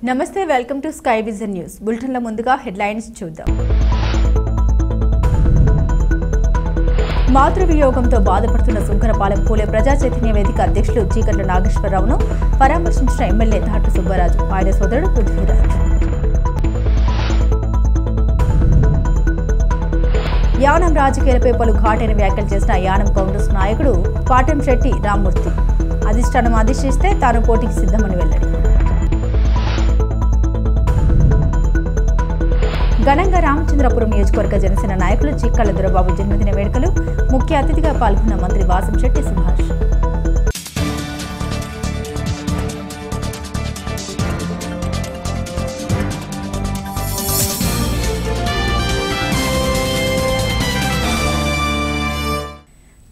నమస్తే welcome to Sky Vision news బులెటిన్ల ముందుగా హెడ్లైన్స్ చూద్దాం. మాతృవియోగంతో బాధపడుతున్న సుంకరపాలెం పూలే ప్రజా చైతన్య వేదిక అధ్యక్షులు చీకట్ల నాగేశ్వరరావును పరామర్శించిన ఎమ్మెల్యే దాట్ల సుబ్బరాజు, ఆయన సోదరుడు పృథ్వీరాజ్. యానం రాజకీయాలపై పలు ఘాటైన వ్యాఖ్యలు చేసిన యానం కాంగ్రెస్ నాయకుడు పాటంశెట్టి రామ్మూర్తి, అధిష్టానం ఆదేశిస్తే తాను పోటీకి సిద్ధమని వెల్లడి. ఘనంగా రామచంద్రపురం నియోజకవర్గ జనసేన నాయకులు చిక్కళ్ల దొరబాబు జన్మదిన వేడుకలు, ముఖ్య అతిథిగా పాల్గొన్న మంత్రి వాసంశెట్టి సుభాష్.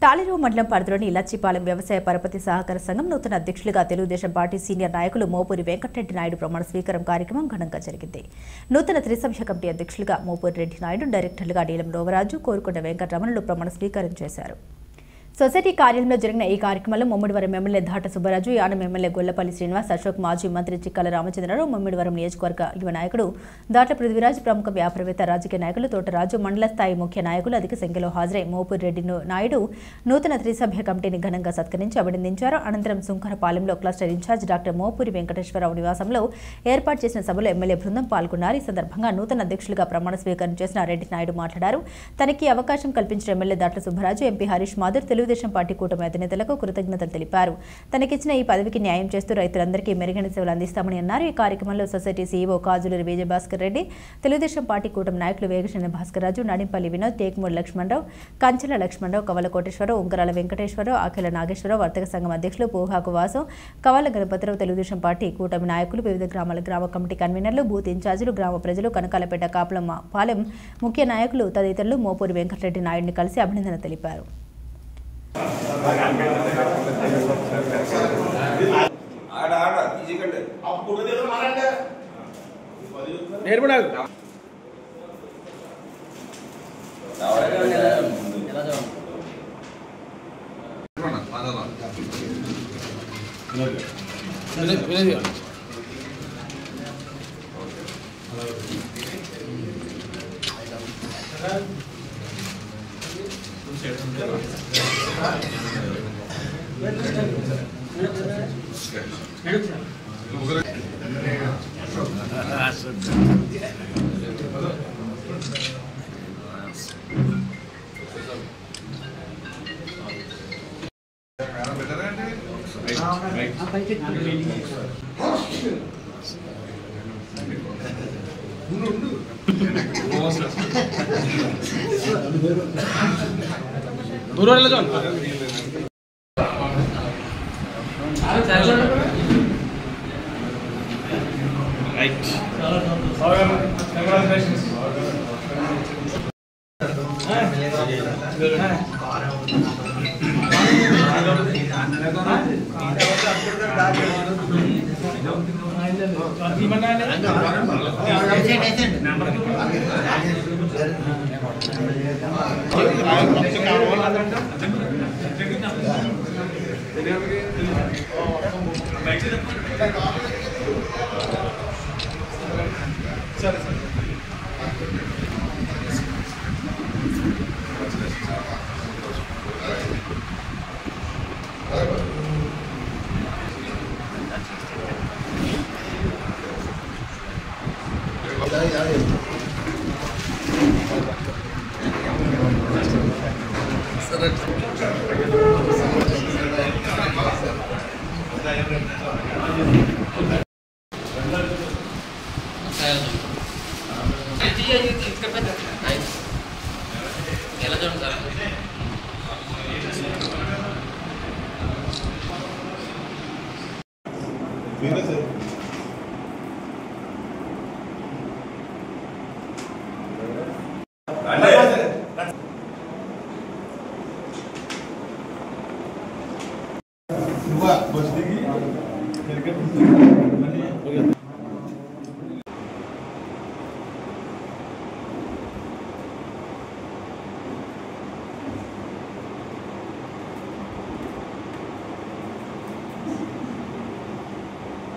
తాళిరావు మండలం పరిధిలోని లచ్చిపాలెం వ్యవసాయ పరపతి సహకార సంఘం నూతన అధ్యక్షులుగా తెలుగుదేశం పార్టీ సీనియర్ నాయకులు మోపూరి వెంకటరెడ్డి నాయుడు ప్రమాణ స్వీకారం కార్యక్రమం ఘనంగా జరిగింది. నూతన త్రిసభ్య కమిటీ అధ్యక్షులుగా మోపూరి రెడ్డి నాయుడు, డైరెక్టర్లుగా నీలం లోవరాజు, కోరుకొండ వెంకటరమణులు ప్రమాణ స్వీకారం చేశారు. సొసైటీ కార్యాలయంలో జరిగిన ఈ కార్యక్రమంలో ముమ్మిడివరం ఎమ్మెల్యే దాట సుబ్బరాజు, యానం ఎమ్మెల్యే గొల్లపల్లి శ్రీనివాస్, అశోక్, మాజీ మంత్రి చిక్కల రామచంద్రరావు, ముమ్మిడివరం నియోజకవర్గ యువ నాయకుడు దాట్ల పృథ్వీరాజ్, ప్రముఖ వ్యాపారవేత్త, రాజకీయ నాయకులు తోటరాజు, మండల స్థాయి ముఖ్య నాయకులు అధిక సంఖ్యలో హాజరై మోపూరి రెడ్డి నాయుడు నూతన త్రిసభ్య కమిటీని ఘనంగా సత్కరించి అభినందించారు. అనంతరం సుంకరపాలెంలో cluster incharge doctor Mopuri Venkateswararao నివాసంలో ఏర్పాటు చేసిన సభలో ఎమ్మెల్యే బృందం పాల్గొన్నారు. ఈ సందర్భంగా నూతన అధ్యక్షులుగా ప్రమాణ స్వీకారం చేసిన రెడ్డి నాయుడు మాట్లాడారు. తనకి అవకాశం కల్పించిన MLA Datla Subbaraju, MP Harish Madhur, Telugu Desam party కూటమి అధినేతలకు కృతజ్ఞతలు తెలిపారు. తనకిచ్చిన ఈ పదవికి న్యాయం చేస్తూ రైతులందరికీ మెరుగైన సేవలు అందిస్తామని అన్నారు. ఈ కార్యక్రమంలో society CEO Kajuluri Vijayabhaskar Reddy, Telugu Desam party కూటమి నాయకులు వేగశేన భాస్కర్ రాజు, నడింపల్లి వినోద్, టేక్మూడి లక్ష్మణరావు, కంచెల లక్ష్మణరావు, కవల కోటేశ్వరరావు, ఉంగరాల వెంకటేశ్వరరావు, అఖిల నాగేశ్వరరావు, వర్తక సంఘం అధ్యక్షులు పూహాకు వాసు, కవల గణపతిరావు, తెలుగుదేశం పార్టీ కూటమి నాయకులు, వివిధ గ్రామాల గ్రామ కమిటీ కన్వీనర్లు, బూత్ ఇన్ఛార్జీలు, గ్రామ ప్రజలు, కనకాలపేట పాలెం ముఖ్య నాయకులు తదితరులు మోపూరి వెంకటరెడ్డి నాయుడిని కలిసి అభినందన తెలిపారు.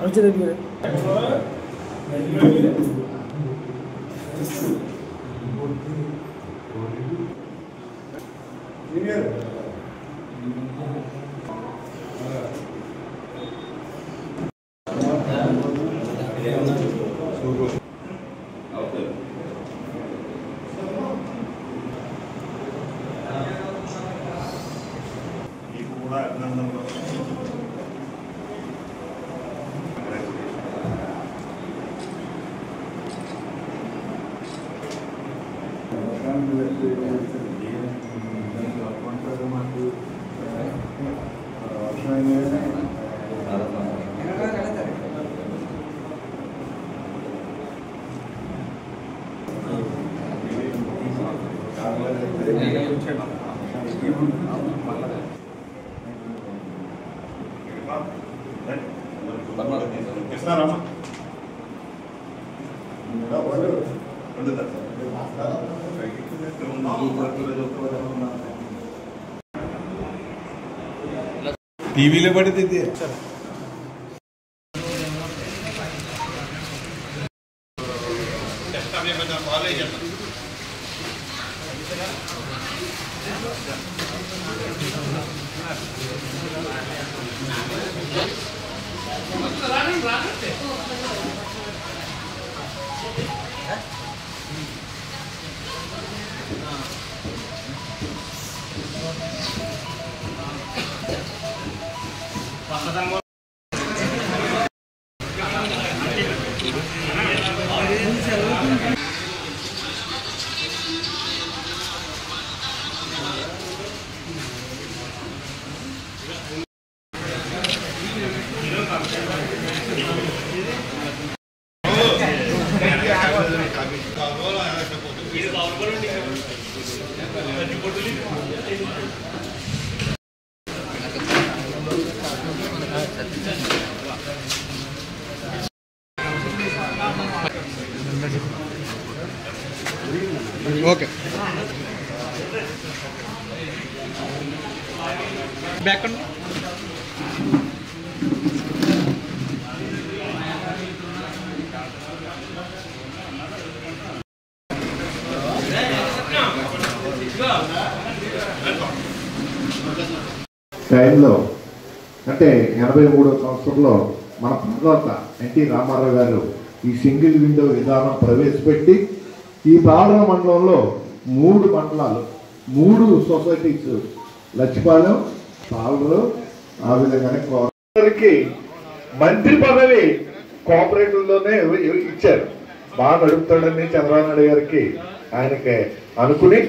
Arjun टीवी पड़ी थी ओके बैक టైంలో అంటే 83వ సంవత్సరంలో మన ప్రధాత ఎన్టీ రామారావు గారు ఈ సింగిల్ విండో విధానం ప్రవేశపెట్టి ఈ పాలన మండలంలో 3 మండలాలు 3 సొసైటీస్ లచ్చిపాలెం పాలనలో ఆ విధంగానే అందరికి మంత్రి పదవి కోఆపరేటివ్లోనే ఇచ్చారు. బాగా నడుపుతాడని చంద్రబాబు నాయుడు గారికి ఆయనకి అనుకుని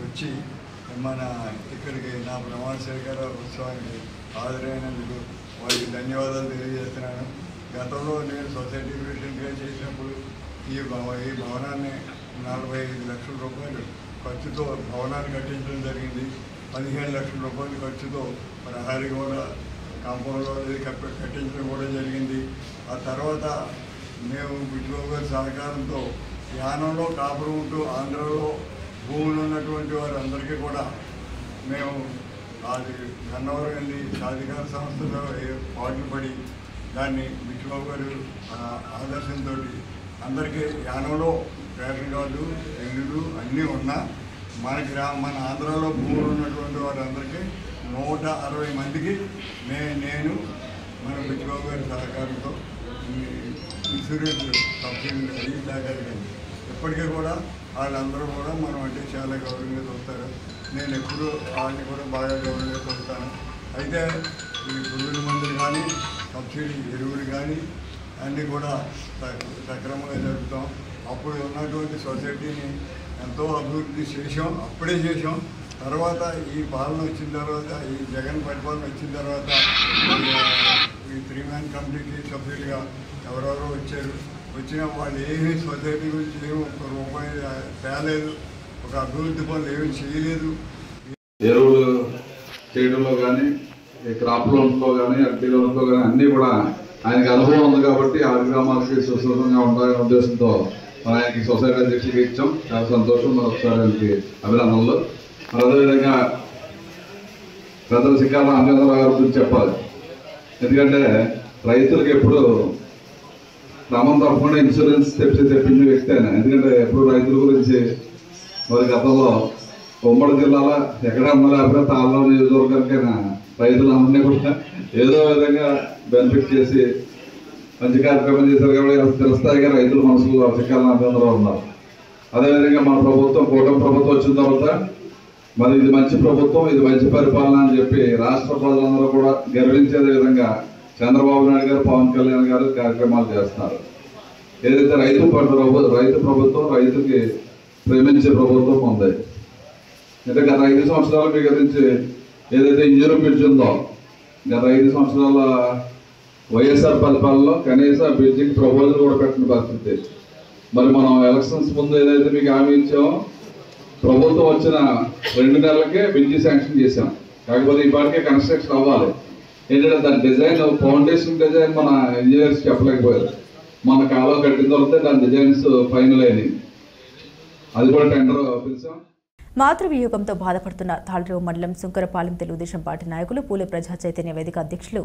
వచ్చి మన ఇక్కడికి నా ప్రమాణ స్వీకార ఉత్సవానికి హాజరైనందుకు వారికి ధన్యవాదాలు తెలియజేస్తున్నాను. గతంలో నేను సొసైటీ ప్రెసిడెంట్గా చేసినప్పుడు ఈ భవనాన్ని 45 లక్షల రూపాయలు ఖర్చుతో భవనాన్ని కట్టించడం జరిగింది. 15 లక్షల రూపాయల ఖర్చుతో ప్రహారీ కూడా కాంపౌండ్లో కట్టించడం కూడా జరిగింది. ఆ తర్వాత మేము బుచ్చిబాబు గారి సహకారంతో యానంలో కాపురం ఉంటూ ఆంధ్రలో భూములు ఉన్నటువంటి వారందరికీ కూడా మేము అది గన్నవరం వెళ్ళి సాధికార సంస్థలో పాటుపడి దాన్ని బుచ్చిబాబు గారు ఆదర్శంతో అందరికీ యానంలో రేషన్ కార్డు ఇల్లులు అన్నీ ఉన్నా మన ఆంధ్రాలో భూములు ఉన్నటువంటి వారందరికీ 160 మందికి నేను మన బుచ్చిబాబు గారి సహకారంతో ఇన్సూరెన్స్ సబ్సిడీలు అయ్యి సహకరించింది. ఇప్పటికీ కూడా వాళ్ళందరూ కూడా మనం అంటే చాలా గౌరవంగా చూస్తారు. నేను ఎప్పుడూ వాళ్ళని కూడా బాగా గౌరవంగా చూస్తాను. అయితే ఈ పురుగుల మందులు కానీ సబ్సిడీ ఎరువులు కానీ అన్నీ కూడా సక్రమంగా జరుపుతాం. అప్పుడు ఉన్నటువంటి సొసైటీని ఎంతో అభివృద్ధి చేసాం, అప్పుడే చేసాం. తర్వాత ఈ పాలన వచ్చిన తర్వాత, ఈ జగన్ పరిపాలన వచ్చిన తర్వాత ఈ 3 మ్యాన్ కమిటీకి సభ్యులుగా ఎవరెవరో వచ్చారు. వచ్చిన వాళ్ళు ఏమీ సొసైటీ గురించి ఏమి ఒక్క రూపాయి తేలేదు, ఒక అభివృద్ధి పనులు ఏమీ చేయలేదు. ఎరువులు చేయడంలో కానీ, క్రాప్ లోన్స్లో కానీ, అగ్రి లోన్స్లో కానీ అన్నీ కూడా ఆయనకి అనుభవం ఉంది కాబట్టి ఆ గ్రామాలకి సుసంగా ఉండాలనే ఉద్దేశంతో మన ఆయనకి సొసైటీ అధ్యక్షుడికి ఇచ్చాం. చాలా సంతోషం. మరొకసారి ఆయనకి అభినందనలు. అదేవిధంగా పెద్దల శ్రీకాళ రామచంద్రరావు గారి గురించి చెప్పాలి. ఎందుకంటే రైతులకు ఎప్పుడు క్రమం తప్పకుండా ఇన్సూరెన్స్ తెప్పించిన వ్యక్తి ఆయన. ఎందుకంటే ఎప్పుడు రైతుల గురించి మరి గతంలో ఉమ్మడి జిల్లాలో ఎక్కడ లేకపోతే తాళ్ళ నియోజకవర్గానికైనా రైతులందరినీ కూడా ఏదో విధంగా బెనిఫిట్ చేసి మంచి కార్యక్రమం చేశారు. కాబట్టి చిరస్థాయిగా రైతుల మనసులో శ్రీకాళ రామచంద్రరావు ఉన్నారు. అదేవిధంగా మన ప్రభుత్వం, కూటమి ప్రభుత్వం వచ్చిన తర్వాత మరి ఇది మంచి ప్రభుత్వం, ఇది మంచి పరిపాలన అని చెప్పి రాష్ట్ర ప్రజలందరూ కూడా గర్వించే విధంగా చంద్రబాబు నాయుడు గారు, పవన్ కళ్యాణ్ గారు కార్యక్రమాలు చేస్తున్నారు. ఏదైతే రైతు ప్రభుత్వం, రైతుకి ప్రేమించే ప్రభుత్వం ఉంది. అంటే గత 5 సంవత్సరాలు మీ గురించి ఏదైతే ఇంజనీర్ బ్రిడ్జ్ ఉందో, గత 5 సంవత్సరాల వైఎస్ఆర్ పరిపాలనలో కనీసం బ్రిడ్జికి ప్రపోజల్ కూడా పెట్టిన పరిస్థితి. మరి మనం ఎలక్షన్స్ ముందు ఏదైతే మీకు హామీ ఇచ్చామో, ప్రభుత్వం వచ్చిన 2 నెలలకే బ్రిడ్జి శాంక్షన్ చేశాం. కాకపోతే ఇప్పటికే కన్స్ట్రక్షన్ అవ్వాలి. ఏంటంటే దాని డిజైన్, ఫౌండేషన్ డిజైన్ మన ఇంజనీర్స్ చెప్పలేకపోయారు. మన కాలం కట్టిన తర్వాత దాని డిజైన్స్ ఫైనల్ అయినాయి. అది కూడా టెండర్ పిలిచాం. మాతృవియోగంతో బాధపడుతున్న తాళరేవు మండలం సుంకరపాలెం తెలుగుదేశం పార్టీ నాయకులు పూలే ప్రజా చైతన్య వేదిక అధ్యక్షులు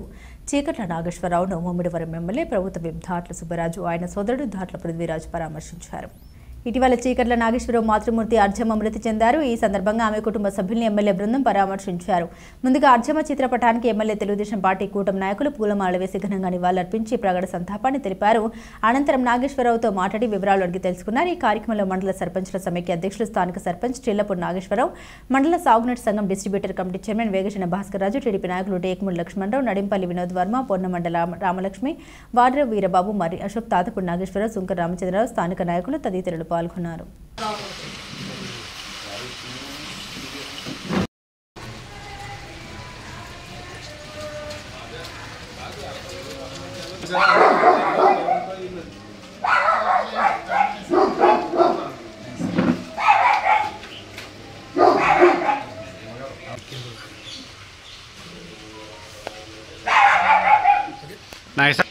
చీకట్ల నాగేశ్వరరావును ముమ్మిడివరం ఎమ్మెల్యే ప్రభుత్వ విప్ ధాట్ల సుబ్బరాజు, ఆయన సోదరుడు ధాట్ల పృథ్వీరాజు పరామర్శించారు. ఇటీవల చీకట్ల నాగేశ్వరరావు మాతృమూర్తి అర్జమ్మ మృతి చెందారు. ఈ సందర్భంగా ఆమె కుటుంబ సభ్యుల్ని ఎమ్మెల్యే బృందం పరామర్శించారు. ముందుగా అర్జమ్మ చిత్రపటానికి ఎమ్మెల్యే తెలుగుదేశం పార్టీ కూటమి నాయకులు పూలమాల వేసి ఘనంగా నివాళులర్పించి ప్రగాఢ సంతాపాన్ని తెలిపారు. అనంతరం నాగేశ్వరరావుతో మాట్లాడి వివరాలు అడిగి తెలుసుకున్నారు. ఈ కార్యక్రమంలో మండల సర్పంచ్ల సమైక్య అధ్యక్షులు, స్థానిక సర్పంచ్ చిల్లపూడి నాగేశ్వరరావు, మండల సాగునీటి సంఘం డిస్ట్రిబ్యూటర్ కమిటీ చైర్మన్ వేగజన భాస్కర్ రాజు, టీడీపీ నాయకులు టేకుమూడి లక్ష్మణరావు, నడింపల్లి వినోద్ వర్మ, పొన్నమండల రామలక్ష్మి, వాడ్రవ్ వీరబాబు, మరి అశోక్, తాతపూడి నాగేశ్వరరావు, సుంకర రామచంద్రరావు, స్థానిక నాయకులు తదితరులు పాల్గొన్నారు. Nice.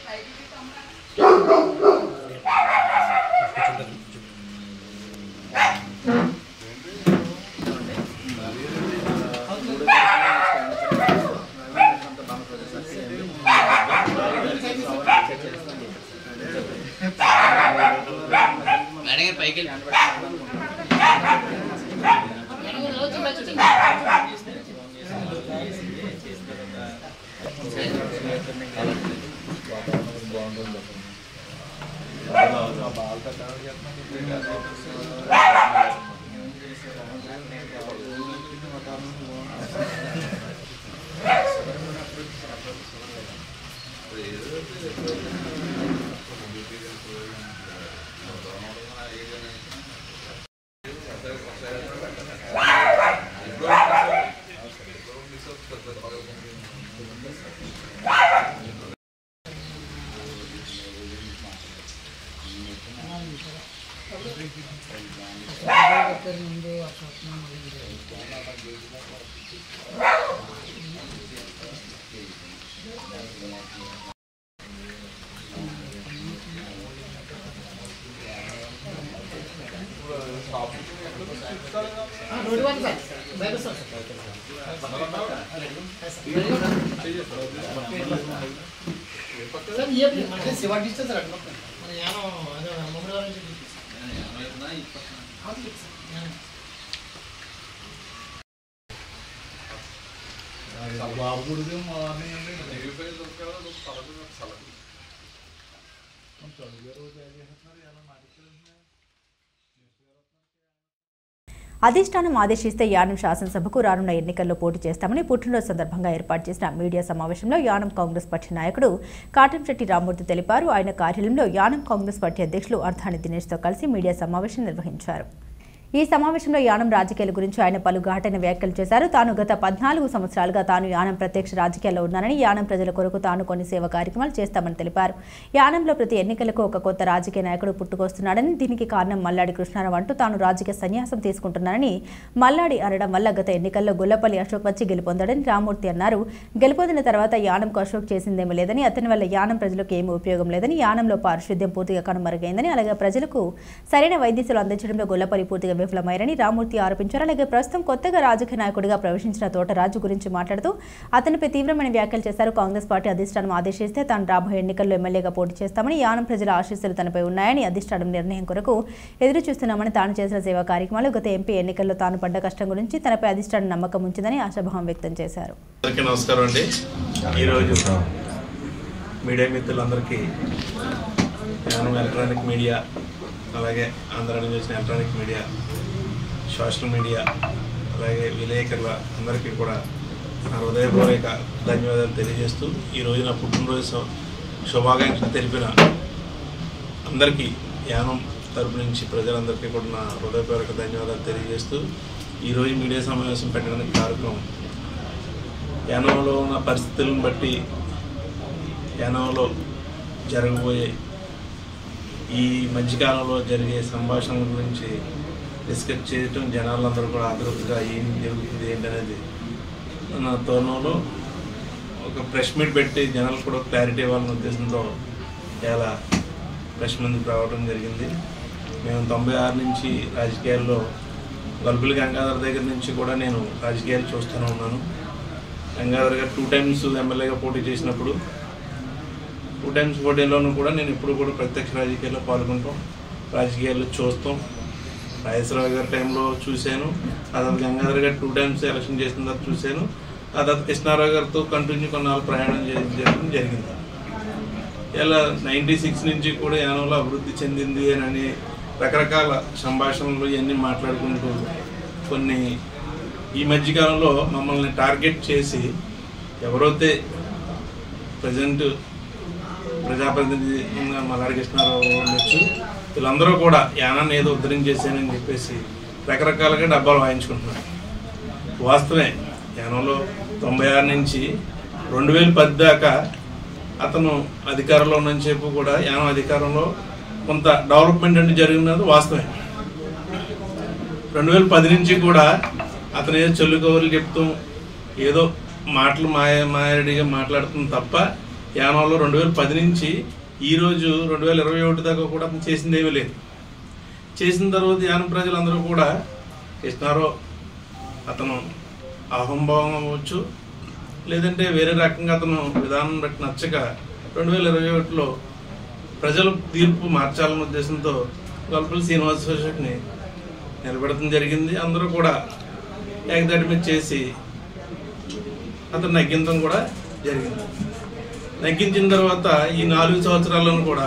అధిష్టానం ఆదేశిస్తే యానం శాసనసభకు రానున్న ఎన్నికల్లో పోటీ చేస్తామని పుట్టినరోజు సందర్భంగా ఏర్పాటు చేసిన మీడియా సమావేశంలో యానం కాంగ్రెస్ పార్టీ నాయకుడు కాటంశెట్టి రామ్మూర్తి తెలిపారు. ఆయన కార్యాలయంలో యానం కాంగ్రెస్ పార్టీ అధ్యక్షులు అర్థాని దినేష్తో కలిసి మీడియా సమావేశం నిర్వహించారు. ఈ సమావేశంలో యానం రాజకీయాల గురించి ఆయన పలు ఘాటైన వ్యాఖ్యలు చేశారు. తాను గత 14 సంవత్సరాలుగా తాను యానం ప్రత్యక్ష రాజకీయాల్లో ఉన్నానని, యానం ప్రజల కొరకు తాను కొన్ని సేవా కార్యక్రమాలు చేస్తామని తెలిపారు. యానంలో ప్రతి ఎన్నికలకు ఒక కొత్త రాజకీయ నాయకుడు పుట్టుకొస్తున్నాడని, దీనికి కారణం మల్లాడి కృష్ణారావు అంటూ తాను రాజకీయ సన్యాసం తీసుకుంటున్నానని, మల్లాడి అనడం వల్ల గత ఎన్నికల్లో గొల్లపల్లి అశోక్ వచ్చి గెలుపొందాడని రామ్మూర్తి అన్నారు. గెలుపొందిన తర్వాత యానంకు అశోక్ చేసిందేమీ లేదని, అతని వల్ల యానం ప్రజలకు ఏమీ ఉపయోగం లేదని, యానంలో పారిశుద్ధ్యం పూర్తిగా కనుమరుగైందని, అలాగే ప్రజలకు సరైన వైద్య సేవలు అందించడంలో గొల్లపల్లి పూర్తిగా విఫలమయ్యారని రామ్మూర్తి ఆరోపించారు. అలాగే ప్రస్తుతం కొత్తగా రాజకీయ నాయకుడిగా ప్రవేశించిన తోటరాజు గురించి మాట్లాడుతూ అతనిపై తీవ్రమైన వ్యాఖ్యలు చేశారు. కాంగ్రెస్ పార్టీ అధిష్టానం ఆదేశిస్తే తాను రాబోయే ఎన్నికల్లో ఎమ్మెల్యేగా పోటీ చేస్తామని, యానం ప్రజల ఆశీస్సులు తనపై ఉన్నాయని, అధిష్టానం నిర్ణయం కొరకు ఎదురు చూస్తున్నామని, తాను చేసిన సేవా కార్యక్రమాలు, గత ఎంపీ ఎన్నికల్లో తాను పడ్డ కష్టం గురించి తనపై అధిష్టానం నమ్మకం ఉంచిందని ఆశాభావం వ్యక్తం చేశారు. నమస్కారం అండి. ఈరోజు మీడియా మిత్రులందరికీ యానం ఎలక్ట్రానిక్ మీడియా, అలాగే ఆంధ్ర నుంచి వచ్చిన ఎలక్ట్రానిక్ మీడియా, సోషల్ మీడియా, అలాగే విలేకరుల అందరికీ కూడా నా హృదయపూర్వక ధన్యవాదాలు తెలియజేస్తూ, ఈరోజు నా పుట్టినరోజు శుభాకాంక్షలు తెలిపిన అందరికీ యానం తరపు నుంచి ప్రజలందరికీ కూడా నా హృదయపూర్వక ధన్యవాదాలు తెలియజేస్తూ, ఈరోజు మీడియా సమావేశం పెట్టడానికి కారణం యానంలో ఉన్న పరిస్థితులను బట్టి యానంలో జరగబోయే ఈ మధ్యకాలంలో జరిగే సంభాషణల గురించి డిస్కస్ చేయటం, జనాలందరూ కూడా ఆతృతగా ఏం జరుగుతుంది ఏంటనేది నా తరుణంలో ఒక ప్రెస్ మీట్ పెట్టి జనాలు కూడా క్లారిటీ ఇవ్వాలనే ఉద్దేశంతో చాలా ప్రెస్ ముందుకు రావడం జరిగింది. మేము 96 నుంచి రాజకీయాల్లో గల్పుల గంగాధర్ దగ్గర నుంచి కూడా నేను రాజకీయాలు చూస్తూనే ఉన్నాను. గంగాధర్ గారు 2 times ఎమ్మెల్యేగా పోటీ చేసినప్పుడు 2 times పోటీల్లోనూ కూడా నేను ఎప్పుడు కూడా ప్రత్యక్ష రాజకీయాల్లో పాల్గొంటాం, రాజకీయాల్లో చూస్తాం. రాజేశ్వరరావు గారి టైంలో చూశాను, ఆ తర్వాత గంగాధర్ గారు 2 times ఎలక్షన్ చేసిన తర్వాత చూశాను, ఆ తర్వాత కృష్ణారావు గారితో కంటిన్యూ కొన్నాళ్ళు ప్రయాణం చేయడం జరిగింది. ఇలా 96 నుంచి కూడా యానంలో అభివృద్ధి చెందింది అని రకరకాల సంభాషణలు ఇవన్నీ మాట్లాడుకుంటూ కొన్ని ఈ మధ్యకాలంలో మమ్మల్ని టార్గెట్ చేసి ఎవరైతే ప్రజెంట్ ప్రజాప్రతినిధి మల్లాడి కృష్ణారావు ఉండొచ్చు, వీళ్ళందరూ కూడా యానాన్ని ఏదో ఉద్ధరించేసానని చెప్పేసి రకరకాలుగా డబ్బాలు వాయించుకుంటున్నారు. వాస్తవమే, యానంలో 96 నుంచి 2010 దాకా అతను అధికారంలో ఉన్నని చెప్పి కూడా యానం అధికారంలో కొంత డెవలప్మెంట్ అంటే జరిగినది వాస్తవమే. 2010 నుంచి కూడా అతను ఏదో చెల్లు కవర్లు చెప్తూ ఏదో మాటలు మాయాడిగా మాట్లాడుతుంది తప్ప యానంలో 2010 నుంచి ఈరోజు 2021 దాకా కూడా అతను చేసింది ఏమీ లేదు. చేసిన తర్వాత యానం ప్రజలందరూ కూడా కృష్ణారావు అతను అహంభావం అవ్వచ్చు, లేదంటే వేరే రకంగా అతను విధానం బట్టి నచ్చక 2021లో ప్రజలు తీర్పు మార్చాలన్న ఉద్దేశంతో గల్పుల శ్రీనివాసరావుని నిలబెడతం జరిగింది. అందరూ కూడా ఏకదాటి మీద చేసి అతను నగ్గించడం కూడా జరిగింది. నగ్గించిన తర్వాత ఈ 4 సంవత్సరాలను కూడా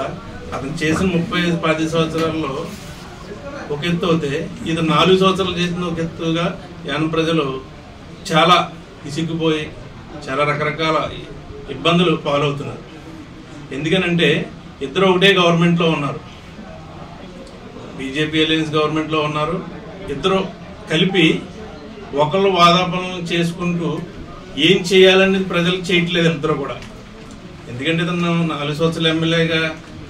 అతను చేసిన 30-10 సంవత్సరాల్లో ఒక ఎత్తు అవుతే ఇది 4 సంవత్సరాలు చేసిన ఒక ఎత్తుగా యానం ప్రజలు చాలా ఇసిగిపోయి చాలా రకరకాల ఇబ్బందులు పాలవుతున్నారు. ఎందుకనంటే ఇద్దరు ఒకటే గవర్నమెంట్లో ఉన్నారు, బీజేపీ అలయన్స్ గవర్నమెంట్లో ఉన్నారు. ఇద్దరు కలిపి ఒకళ్ళు వాదాపనలు చేసుకుంటూ ఏం చేయాలనేది ప్రజలకు చేయట్లేదు ఇద్దరు కూడా. ఎందుకంటే ఇతను 4 సంవత్సరాలు ఎమ్మెల్యేగా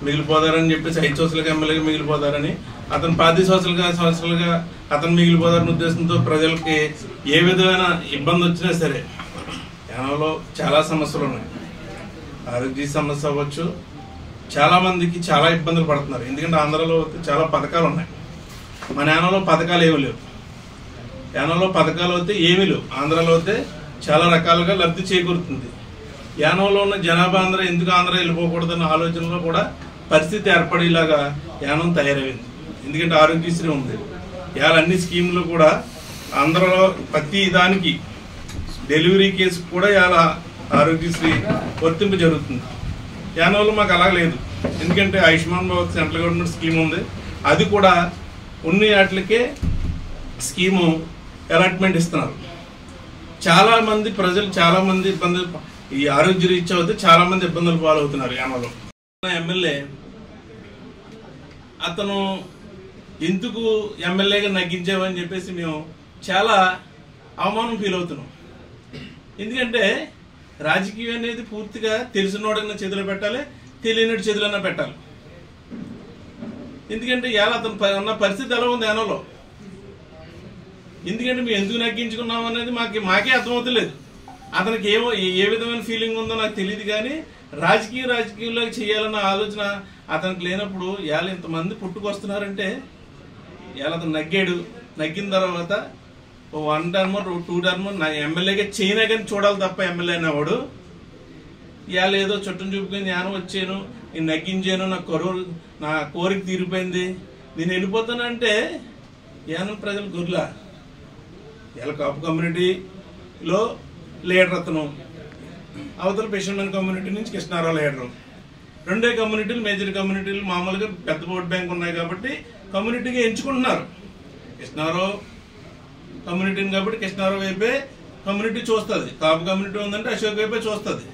మిగిలిపోతారని చెప్పేసి 5 సంవత్సరాలుగా ఎమ్మెల్యేగా మిగిలిపోతారని, అతను 10 సంవత్సరాలుగా అతను మిగిలిపోతారని ఉద్దేశంతో ప్రజలకి ఏ విధమైన ఇబ్బంది వచ్చినా సరే యానంలో చాలా సమస్యలు ఉన్నాయి. ఆరోగ్య సమస్య అవ్వచ్చు, చాలా మందికి చాలా ఇబ్బందులు పడుతున్నారు. ఎందుకంటే ఆంధ్రలో చాలా పథకాలు ఉన్నాయి, మన యానంలో పథకాలు ఏమీ లేవు. యానంలో పథకాలు అయితే ఏమీ లేవు, ఆంధ్రాలో అయితే చాలా రకాలుగా లబ్ధి చేకూరుతుంది. యానంలో ఉన్న జనాభా అందరూ ఎందుకు ఆంధ్ర వెళ్ళిపోకూడదన్న ఆలోచనలో కూడా పరిస్థితి ఏర్పడేలాగా యానం తయారైంది. ఎందుకంటే ఆరోగ్యశ్రీ ఉంది, ఇవాళ అన్ని స్కీములు కూడా ఆంధ్రలో ప్రతి దానికి డెలివరీ కేసు కూడా ఇలా ఆరోగ్యశ్రీ వర్తింపు జరుగుతుంది. యానోలో మాకు అలా లేదు. ఎందుకంటే Ayushman Bharat central government scheme ఉంది. అది కూడా ఉన్ని వాటికే స్కీము అలాట్మెంట్ ఇస్తున్నారు. చాలామంది ప్రజలు చాలామంది ఇబ్బందులు ఈ ఆరోగ్య రీత్యా అవుతే చాలామంది ఇబ్బందులు పాలవుతున్నారు. యానోలో ఎమ్మెల్యే అతను ఎందుకు ఎమ్మెల్యేగా నగ్గించావని చెప్పేసి మేము చాలా అవమానం ఫీల్ అవుతున్నాం. ఎందుకంటే రాజకీయం అనేది పూర్తిగా తెలిసినోడైనా చేతిలో పెట్టాలి, తెలియని చేతిలోనే పెట్టాలి. ఎందుకంటే ఇవాళ అతను ఉన్న పరిస్థితి ఎలా ఉంది యానోలో. ఎందుకంటే మేము ఎందుకు నగ్గించుకున్నాం అనేది మాకే అర్థమవుతలేదు. అతనికి ఏ విధమైన ఫీలింగ్ ఉందో నాకు తెలియదు. కానీ రాజకీయంలో చేయాలన్న ఆలోచన అతనికి లేనప్పుడు ఇవాళ ఇంతమంది పుట్టుకొస్తున్నారంటే ఇవాళ అతను నగ్గిన తర్వాత 1 టర్మ్ 2 టర్మ్ ఎమ్మెల్యేగా చేయనా కానీ చూడాలి తప్ప ఎమ్మెల్యే అనేవాడు ఇవాళ ఏదో చుట్టం చూపుకొని నేను వచ్చాను, నేను నగ్గించాను, నా కోరిక తీరిపోయింది, నేను వెళ్ళిపోతానంటే యానం ప్రజలు గుర్లా. ఇవాళ కాపు కమ్యూనిటీలో లీడర్ అతను, అవతల ఫిషర్మెన్ కమ్యూనిటీ నుంచి కృష్ణారావు లీడరు. రెండే కమ్యూనిటీలు మేజర్ కమ్యూనిటీలు మామూలుగా పెద్ద ఓట్ బ్యాంక్ ఉన్నాయి కాబట్టి కమ్యూనిటీగా ఎంచుకుంటున్నారు. కృష్ణారావు కమ్యూనిటీని కాబట్టి కృష్ణారావు వైపే కమ్యూనిటీ చూస్తుంది. కాపు కమ్యూనిటీ ఉందంటే అశోక్ వైపే చూస్తుంది.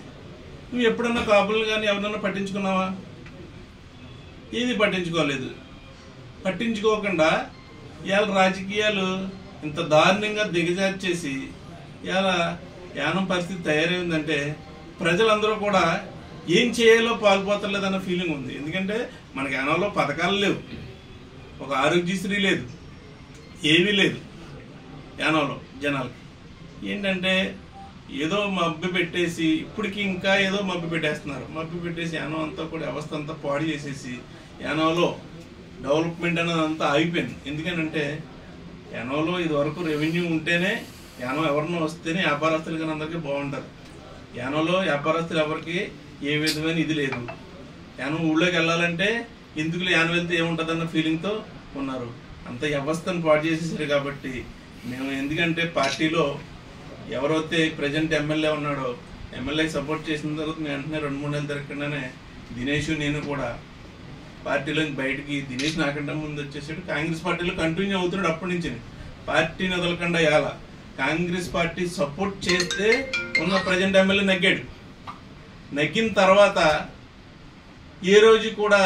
నువ్వు ఎప్పుడన్నా కాపులు కానీ ఎవరన్నా పట్టించుకున్నావా? ఏది పట్టించుకోలేదు. పట్టించుకోకుండా ఇవాళ రాజకీయాలు ఇంత దారుణంగా దిగజార్చేసి ఇవాళ యానం పరిస్థితి తయారైందంటే ప్రజలందరూ కూడా ఏం చేయాలో పాల్పోతలేదన్న ఫీలింగ్ ఉంది. ఎందుకంటే మనకి యానంలో పథకాలు లేవు, ఒక ఆరోగ్యశ్రీ లేదు, ఏమీ లేదు. యానంలో జనాలకి ఏంటంటే ఏదో మబ్బి పెట్టేసి ఇప్పటికి ఇంకా ఏదో మబ్బి పెట్టేస్తున్నారు. మబ్బి పెట్టేసి యానం అంతా కూడా వ్యవస్థ అంతా పాడు చేసేసి యానంలో డెవలప్మెంట్ అనేది అంతా ఆగిపోయింది. ఎందుకనంటే యానంలో ఇది వరకు రెవెన్యూ ఉంటేనే యానం ఎవరినో వస్తేనే వ్యాపారస్తులు కానీ అందరికీ బాగుంటారు. యానంలో వ్యాపారస్తులు ఎవరికి ఏ విధమైన ఇది లేదు. యానం ఊళ్ళోకి వెళ్ళాలంటే ఎందుకు యానం వెళ్తే ఏముంటుంది అన్న ఫీలింగ్తో ఉన్నారు. అంత వ్యవస్థను పాడు చేసేసారు. కాబట్టి మేము ఎందుకంటే పార్టీలో ఎవరైతే ప్రజెంట్ ఎమ్మెల్యే ఉన్నాడో ఎమ్మెల్యేకి సపోర్ట్ చేసిన తర్వాత మేము వెంటనే 2-3 నెలలు తిరగకుండానే దినేష్ నేను కూడా పార్టీలోకి బయటికి, దినేష్ నాకంటే ముందు వచ్చేసాడు, కాంగ్రెస్ పార్టీలో కంటిన్యూ అవుతున్నాడు. అప్పటి నుంచి పార్టీని వదలకుండా ఇవాళ కాంగ్రెస్ పార్టీ సపోర్ట్ చేస్తే ఉన్న ప్రజెంట్ ఎమ్మెల్యే నగ్గాడు. నగ్గిన తర్వాత ఏ రోజు కూడా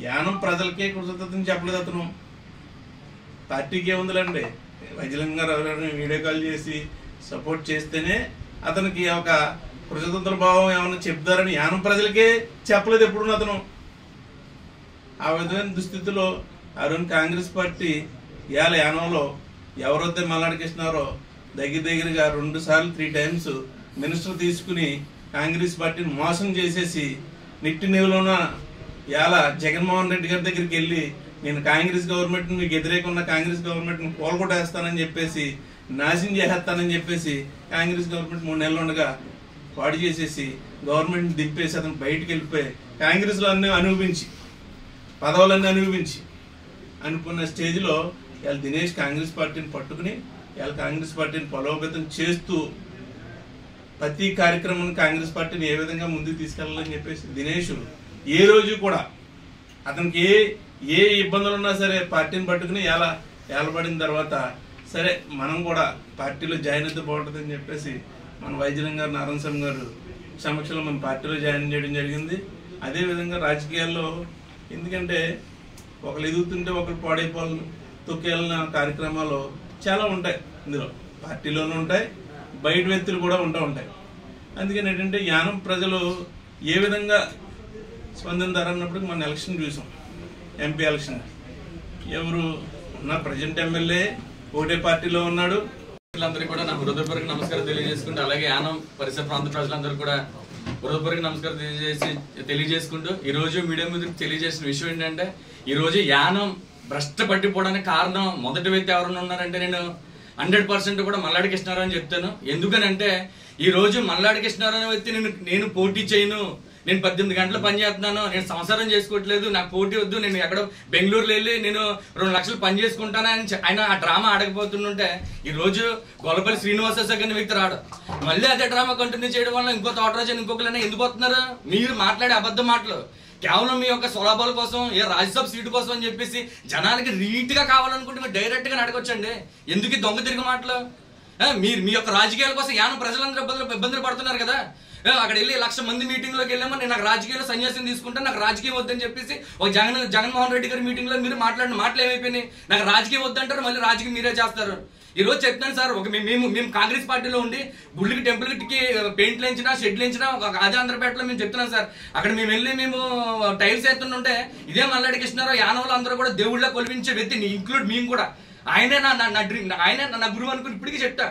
యానం ప్రజలకే కృతజ్ఞతని చెప్పలేదు. అతను పార్టీకి ఏముందిలేండి, వైజలంగా గారు ఎవరైనా వీడియో కాల్ చేసి సపోర్ట్ చేస్తేనే అతనికి ఒక కృతజ్ఞతల భావం ఏమైనా చెప్తారని యానం ప్రజలకే చెప్పలేదు ఎప్పుడు అతను. ఆ విధమైన దుస్థితిలో అరుణ్ కాంగ్రెస్ పార్టీ ఇవాళ యానంలో ఎవరైతే మల్లాడి కృష్ణారో దగ్గరగా 2 సార్లు 3 టైమ్స్ మినిస్టర్ తీసుకుని కాంగ్రెస్ పార్టీని మోసం చేసేసి నిట్టి నిలువున ఇవాళ జగన్మోహన్ రెడ్డి గారి దగ్గరికి వెళ్ళి నేను కాంగ్రెస్ గవర్నమెంట్ మీకు వ్యతిరేకంగా కాంగ్రెస్ గవర్నమెంట్ని కోలుకొట్టేస్తానని చెప్పేసి నాశనం చేసేస్తానని చెప్పేసి కాంగ్రెస్ గవర్నమెంట్ 3 నెలలు ఉండగా పాడు చేసేసి గవర్నమెంట్ దింపేసి అతను బయటికి వెళ్ళిపోయి కాంగ్రెస్లో అన్నీ అనుభవించి పదవులన్నీ అనుకున్న స్టేజ్లో ఇవాళ దినేష్ కాంగ్రెస్ పార్టీని పట్టుకుని ఇవాళ కాంగ్రెస్ పార్టీని బలోపేతం చేస్తూ ప్రతి కార్యక్రమాన్ని కాంగ్రెస్ పార్టీని ఏ విధంగా ముందుకు తీసుకెళ్లాలని చెప్పేసి దినేష్ ఏ రోజు కూడా అతనికి ఏ ఇబ్బందులు ఉన్నా సరే పార్టీని పట్టుకుని ఏలబడిన తర్వాత సరే మనం కూడా పార్టీలో జాయిన్ అయితే బాగుంటుందని చెప్పేసి మన వైద్యులం గారు నారాయణ స్వామి గారు సమక్షంలో మన పార్టీలో జాయిన్ చేయడం జరిగింది. అదేవిధంగా రాజకీయాల్లో ఎందుకంటే ఒకరు ఎదుగుతుంటే ఒకరు పాడైపోవాలని తొక్కేయాలన్న కార్యక్రమాలు చాలా ఉంటాయి. ఇందులో పార్టీలోనూ ఉంటాయి, బయట వ్యక్తులు కూడా ఉంటాయి. అందుకని ఏంటంటే యానం ప్రజలు ఏ విధంగా స్పందించారన్నప్పుడు మన ఎలక్షన్ చూసాం. ఎంపీ ఎలక్షన్ ఎవరు ఉన్న ప్రజెంట్ ఎమ్మెల్యే ఒకటే పార్టీలో ఉన్నాడు. అందరికీ కూడా నా హృదయపూర్వక నమస్కారం తెలియజేసుకుంటూ అలాగే యానం పరిసర ప్రాంత ప్రజలందరూ కూడా హృదయపూర్వక నమస్కారం తెలియజేసుకుంటూ ఈ రోజు మీడియా మీద తెలియజేసిన విషయం ఏంటంటే ఈ రోజు యానం భ్రష్ట పట్టిపోవడానికి కారణం మొదటి వ్యక్తి ఎవరైనా ఉన్నారంటే నేను 100% కూడా మల్లాడి కృష్ణారావు అని చెప్తాను. ఎందుకనంటే ఈ రోజు మల్లాడి కృష్ణారావు అనే వ్యక్తి నేను పోటీ చేయను, నేను 18 గంటలు పని చేస్తున్నాను, నేను సంసారం చేసుకోవట్లేదు, నాకు పోటీ వద్దు, నేను ఎక్కడో బెంగళూరులో వెళ్ళి నేను 2 లక్షలు పని చేసుకుంటాను అని ఆయన ఆ డ్రామా ఆడకపోతుంటే ఈ రోజు గొల్లపల్లి శ్రీనివాసరావు అనే వ్యక్తి రాడు. మళ్ళీ అదే డ్రామా కంటిన్యూ చేయడం వల్ల ఇంకో తోటరాజు ఇంకొకరైనా ఎందుకు వస్తున్నారు? మీరు మాట్లాడే అబద్ధ మాటలు కేవలం మీ యొక్క స్వలాభాల కోసం, ఏ రాజ్యసభ సీటు కోసం అని చెప్పేసి జనాలకి రీట్ గా కావాలనుకుంటే మీరు డైరెక్ట్ గా అడగొచ్చండి. ఎందుకు దొంగ తిరిగి మాటలు? మీరు మీ యొక్క రాజకీయాల కోసం యానం ప్రజలందరూ ఇబ్బందులు పడుతున్నారు కదా. అక్కడ వెళ్ళి 1,00,000 మంది మీటింగ్ లోకి వెళ్ళామో నేను నాకు రాజకీయాల్లో సన్యాసం తీసుకుంటాను, నాకు రాజకీయం వద్దని చెప్పేసి ఒక జగన్మోహన్ రెడ్డి గారి మీటింగ్ లో మీరు మాట్లాడిన మాటలు ఏమైపోయినాయి? నాకు రాజకీయం వద్దంటారు, మళ్ళీ రాజకీయం మీరే చేస్తారు. ఈ రోజు చెప్తాను సార్, మేము కాంగ్రెస్ పార్టీలో ఉండి గుళ్ళకి టెంపుల్కి పెయింట్లు వేయించినా షెడ్లు వేయించినా ఆది ఆంధ్రపేటలో మేము చెప్తున్నాం సార్. అక్కడ మేము వెళ్ళి మేము టైల్స్ వేస్తుంటే ఇదే మల్లాడి కృష్ణారావు యానవులు అందరూ కూడా దేవుళ్ళ కొలిపించే వ్యక్తి, ఇంక్లూడ్ మేము కూడా. ఆయనే నా డ్రీమ్, ఆయనే నా గురువు అనుకుని ఇప్పటికీ చెప్తా.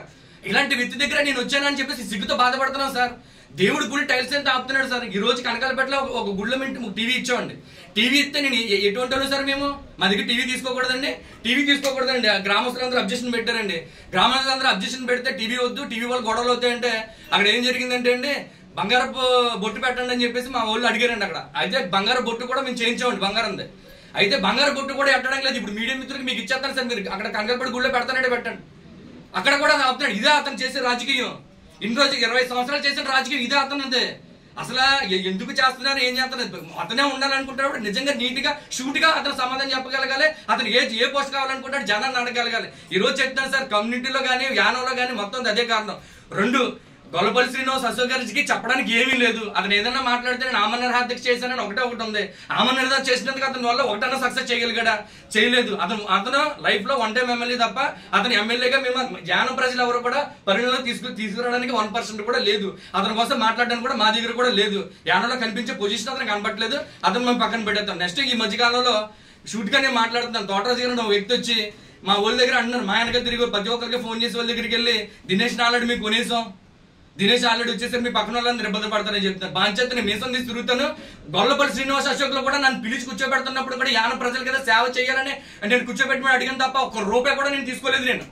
ఇలాంటి వ్యక్తి దగ్గర నేను వచ్చానని చెప్పేసి సిగ్గుతో బాధపడుతున్నాను సార్. దేవుడి గుడి టైల్స్ ఎంత ఆపుతున్నాడు సార్. ఈ రోజు కనకాలపేటలో ఒక గుళ్ళ టీవీ ఇచ్చామండి. టీవీ ఇస్తే నేను ఎటువంటి సార్ మేము మా దగ్గర టీవీ తీసుకోకూడదండి, గ్రామస్తులందరూ అబ్జెక్షన్ పెట్టారండి. గ్రామస్తులందరూ అబ్జెక్షన్ పెడితే టీవీ వద్దు, టీవీ వాళ్ళు గొడవలు అవుతాయంటే అక్కడ ఏం జరిగిందంటే అండి, బంగారపు బొట్టు పెట్టండి అని చెప్పేసి మా వాళ్ళు అడిగారండి. అక్కడ అయితే బంగారు బొట్టు కూడా మేము చేయించామండి, బంగారంది. అయితే బంగారు బొట్టు కూడా ఎట్టడం లేదు. ఇప్పుడు మీడియా మిత్రులకు మీకు ఇచ్చేస్తాను సార్, మీరు అక్కడ కనకాలపేట గుళ్ళో పెడతానంటే పెట్టండి. అక్కడ కూడా ఆపుతున్నాడు. ఇదే అతను చేసే రాజకీయం. ఇన్ని రోజు 20 సంవత్సరాలు చేసిన రాజకీయం ఇదే అతను. అంతే అసలు ఎందుకు చేస్తున్నారు, ఏం చేస్తున్నారు? అతనే ఉండాలనుకుంటాడు నిజంగా నీట్ గా షూట్ గా అతను సమాధానం చెప్పగలగాలి. అతను ఏ పోస్ట్ కావాలనుకుంటాడు జనాన్ని అడగలగాలి. ఈ రోజు చెప్తాను సార్, కమ్యూనిటీలో కానీ యానంలో కానీ మొత్తం అదే కారణం. 2 గొల్లపల్లి శ్రీనివాస్ అశోక్ గారికి చెప్పడానికి ఏమీ లేదు. అతను ఏదైనా మాట్లాడితే నేను ఆమరణ హార్దిక చేశానని ఒకటే ఉంది. ఆమరణ చేసినందుకు అతని వల్ల ఒకటన్నా సక్సెస్ చేయగలిగాడా? చేయలేదు. అతను లైఫ్ లో 1 టైం ఎమ్మెల్యే తప్ప అతను ఎమ్మెల్యేగా మేము యానం ప్రజలు ఎవరు కూడా పరిగణలో తీసుకురావడానికి 1% కూడా లేదు. అతని కోసం మాట్లాడడానికి కూడా మా దగ్గర కూడా లేదు. యానంలో కనిపించే పొజిషన్ అతను కనపట్లేదు. అతను మేము పక్కన పెట్టేస్తాం. నెక్స్ట్ ఈ మధ్యకాలంలో షూట్ గా నేను మాట్లాడుతున్నాను. తోటరాజు గారు ఒక వ్యక్తి వచ్చి మా వాళ్ళ దగ్గర అంటున్నారు, మా వెనక తిరిగి ప్రతి ఒక్కరికి ఫోన్ చేసి వాళ్ళ దగ్గరికి వెళ్ళి దినేష్ నాలాడు మీకు కొనేసాం, దినేష్ ఆల్రెడీ వచ్చేసరికి మీ పక్కన వాళ్ళని ఇబ్బంది పడతారని చెప్తాను. బాధ్యత నేను మీసం తీసి తిరుగుతాను. గొల్లపల్లి శ్రీనివాస్ అశోక్ లో కూడా నన్ను పిలిచి కూర్చోబెడుతున్నప్పుడు కూడా యానం ప్రజల కదా సేవ చేయాలని నేను కూర్చోబెట్టి అడిగాను తప్ప 1 రూపాయి కూడా నేను తీసుకోలేదు. నేను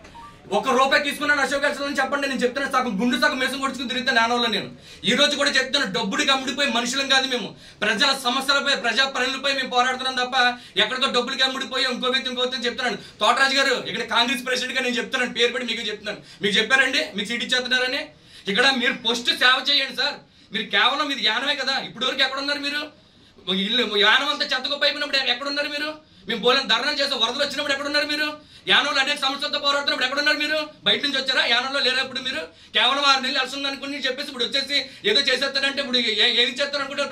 1 రూపాయి తీసుకున్నాను అశోక్ అని చెప్పండి. నేను చెప్తాను, సగం గుండు సగం మీసం కొడుచుకుని తిరుగుతాను యానంలో. నేను ఈ రోజు కూడా చెప్తాను, డబ్బుడికి అమ్ముడిపోయి మనుషులం కాదు మేము. ప్రజల సమస్యలపై ప్రజా పనులపై మేము పోరాడుతున్నాం తప్ప ఎక్కడికో డబ్బులకి అమ్ముడిపోయి ఇంకో వ్యక్తి చెప్తున్నాను. తోటరాజు గారు ఇక్కడ కాంగ్రెస్ ప్రెసిడెంట్ గా నేను చెప్తున్నాను, పేరు పెట్టి మీకు చెప్తున్నాను. మీకు చెప్పారండి మీకు సీట్ ఇచ్చేస్తున్నారని? ఇక్కడ మీరు పోస్ట్ సేవ చేయండి సార్. మీరు కేవలం ఇది యానమే కదా. ఇప్పటి వరకు ఎక్కడున్నారు మీరు? యానం అంతా చెత్తగొప్ప అయిపోయినప్పుడు ఎక్కడున్నారు మీరు? మేము బోలని ధర్నాలు చేసాం. వరదలు వచ్చినప్పుడు ఎక్కడున్నారు మీరు? యానంలో అనేక సమస్యలతో పోరాడుతున్నప్పుడు ఎక్కడున్నారు మీరు? బయట నుంచి వచ్చారా? యానంలో లేనప్పుడు మీరు కేవలం 6 నెలలు అలసింది అనుకుని చెప్పేసి ఇప్పుడు వచ్చేసి ఏదో చేసేస్తారంటే ఇప్పుడు ఏది చేస్తారు అనుకుంటారు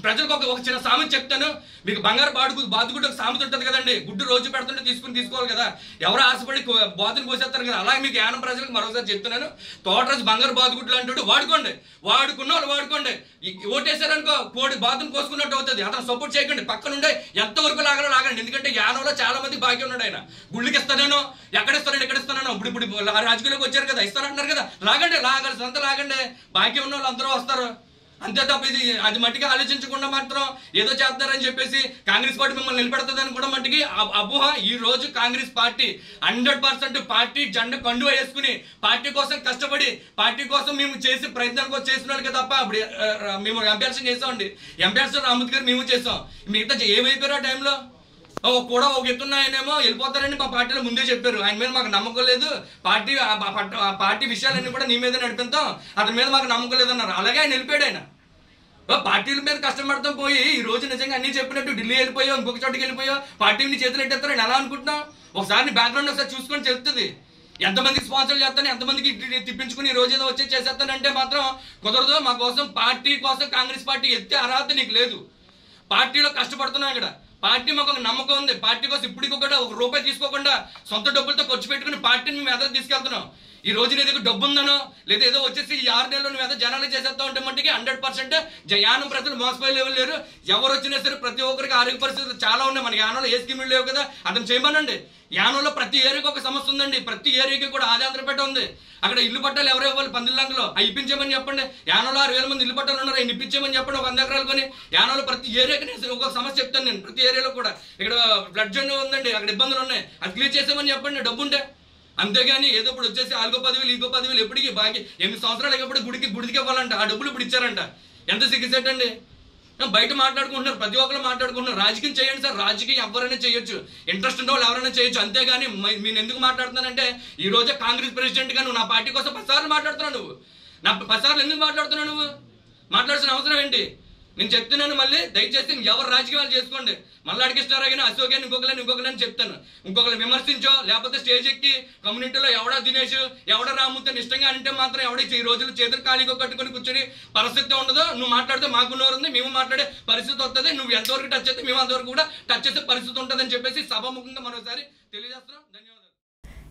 ప్రజలకు ఒక చిన్న సామెత చెప్తాను. మీకు బంగారు బాతుగుడ్డు ఒక సామెత ఉంటుంది కదండి, గుడ్డు రోజు పెడుతుంటే తీసుకోవాలి కదా. ఎవరు ఆశపడి బాతుని కోసేస్తారు కదా. అలాగే మీకు యానం ప్రజలకు మరోసారి చెప్తున్నాను, తోటరాజు బంగారు బాతుగుడ్లు అంటాడు. వాడుకోండి, వాడుకున్న వాళ్ళు వాడుకోండి. ఓటేసారనుకో బాతుని కోసుకున్నట్టు అవుతుంది. అతను సపోర్ట్ చేయకండి, పక్కనుండే ఎంతవరకు లాగండి. ఎందుకంటే యానంలో చాలా మంది బాకీ ఉన్నాడు. ఆయన గుళ్ళకి ఇస్తాను, ఎక్కడ ఇస్తాను. ఇప్పుడు రాజకీయాలకు వచ్చారు కదా, ఇస్తానంటున్నారు కదా. లాగండి. బాకీ ఉన్న వాళ్ళు అందరూ వస్తారు. అంతే తప్ప అది మట్టిగా ఆలోచించకుండా మాత్రం ఏదో చేస్తారని చెప్పేసి కాంగ్రెస్ పార్టీ మిమ్మల్ని నిలబెడుతుందని కూడా మట్టికి అపోహ. ఈ రోజు కాంగ్రెస్ పార్టీ 100% పార్టీ జెండా కండువా వేసుకుని పార్టీ కోసం కష్టపడి పార్టీ కోసం మేము చేసి ప్రయత్నాలు కోసం చేసిన వాళ్ళకి తప్ప ఇప్పుడు మేము ఎంపీఎల్సీ చేసామండి. ఎంపీఎల్సీ అంబేద్కర్ మేము చేసాం. మిగతా ఏమైపోయారు ఆ టైంలో? కూడా ఒక ఎత్తున్న ఆయనేమో వెళ్ళిపోతారని మా పార్టీలో ముందే చెప్పారు. ఆయన మీద మాకు నమ్మకం లేదు, పార్టీ విషయాలన్నీ కూడా నీ మీద నడిపిస్తాం, అతని మీద మాకు నమ్మకం లేదన్నారు. అలాగే ఆయన వెళ్ళిపోయాడు. ఆయన పార్టీల మీద కష్టపడతాం పోయి ఈ రోజు నిజంగా అన్ని చెప్పినట్టు ఢిల్లీ వెళ్ళిపోయో ఇంకొక చోటుకి వెళ్ళిపోయో పార్టీని చేతులు ఎట్టేస్తారని ఎలా అనుకుంటున్నాం? ఒకసారి బ్యాక్గ్రౌండ్ ఒకసారి చూసుకొని చెప్తుంది. ఎంతమందికి స్పాన్సర్ చేస్తాను, ఎంతమందికి తిప్పించుకుని ఈ రోజు ఏదో వచ్చి చేసేస్తానంటే మాత్రం కుదరదు. మా కోసం పార్టీ కోసం కాంగ్రెస్ పార్టీ ఎత్తే అర్హత నీకు లేదు. పార్టీలో కష్టపడుతున్నాం. ఇక్కడ పార్టీ మాకు ఒక నమ్మకం ఉంది. పార్టీ కోసం ఇప్పటికి కూడా 1 రూపాయి తీసుకోకుండా సొంత డబ్బులతో ఖర్చు పెట్టుకుని పార్టీని మేము ఎదురు తీసుకెళ్తున్నాం. ఈ రోజు నీ దగ్గర డబ్బు ఉందనో లేదా ఏదో వచ్చేసి ఈ 6 నెలలు నువ్వు ఏదో జనాలు చేసేస్తా ఉంటే మట్టికి 100% యానం ప్రజలు మోసపోయే లెవెల్ లేరు. ఎవరు వచ్చినా సరే ప్రతి ఒక్కరికి ఆరోగ్య పరిస్థితులు చాలా ఉన్నాయి. మన యానంలో ఏ స్కీములు లేవు కదా, అతను చేయమనండి. యానంలో ప్రతి ఏరియాకి ఒక సమస్య ఉందండి. ప్రతి ఏరియాకి కూడా ఆది ఆంధ్రపేట ఉంది. అక్కడ ఇల్లు పట్టాలు ఎవరో ఇవ్వాలి 11 అవి ఇప్పించమని చెప్పండి. యానంలో 6,000 మంది ఇల్లు పట్టాలు ఉన్నారు, అవి ఇప్పించమని చెప్పండి. 100 ఎకరాలు కొని యానంలో ప్రతి ఏరియాకి ఒక సమస్య చెప్తాను నేను. ప్రతి ఏరియాలో కూడా ఇక్కడ ఫ్లడ్ జోన్ ఉందండి, అక్కడ ఇబ్బందులు ఉన్నాయి, అది క్లియర్ చేసామని చెప్పండి డబ్బు ఉంటే. అంతేగాని ఏదో ఇప్పుడు వచ్చేసి 4 10,000 10,000 ఎప్పటికీ బాకీ 8 సంవత్సరాలు ఎప్పుడు గుడికి ఇవ్వాలంట. ఆ డబ్బులు ఇప్పుడు ఇచ్చారంట. ఎంత సిగ్గుసేటండి. బయట మాట్లాడుకుంటున్నారు, ప్రతి ఒక్కరు మాట్లాడుకుంటున్నారు. రాజకీయం చేయండి సార్, రాజకీయం ఎవరైనా చేయొచ్చు, ఇంట్రెస్ట్ ఉన్న వాళ్ళు ఎవరైనా చేయొచ్చు. అంతేగాని నేను ఎందుకు మాట్లాడుతున్నానంటే ఈ రోజే కాంగ్రెస్ ప్రెసిడెంట్గా నువ్వు నా పార్టీ కోసం 10 సార్లు మాట్లాడుతున్నావు. నువ్వు నా 10 సార్లు ఎందుకు మాట్లాడుతున్నావు? నువ్వు మాట్లాడాల్సిన అవసరం ఏంటి? నేను చెప్తున్నాను మళ్ళీ, దయచేసి ఎవరు రాజకీయాలు చేసుకోండి. మల్లాడి కృష్ణారావు ఇంకొకరు ఇంకొకరని చెప్తాను. ఇంకొకరు విమర్శించో లేకపోతే స్టేజ్ ఎక్కి కమ్యూనిటీలో ఎవడా దినేష్ ఎవడ రాముతో ఇష్టంగా అంటే మాత్రం ఎవడైతే ఈ రోజులు చేతులు ఖాళీగా కట్టుకొని కూర్చొని పరిస్థితి ఉండదు. నువ్వు మాట్లాడితే మాకు నోరు ఉంది, మేము మాట్లాడే పరిస్థితి వస్తుంది. నువ్వు ఎంతవరకు టచ్ అయితే మేము అంతవరకు కూడా టచ్ చేసే పరిస్థితి ఉంటుందని చెప్పేసి సభాముఖంగా మరోసారి తెలియజేస్తున్నాం. ధన్యవాదాలు.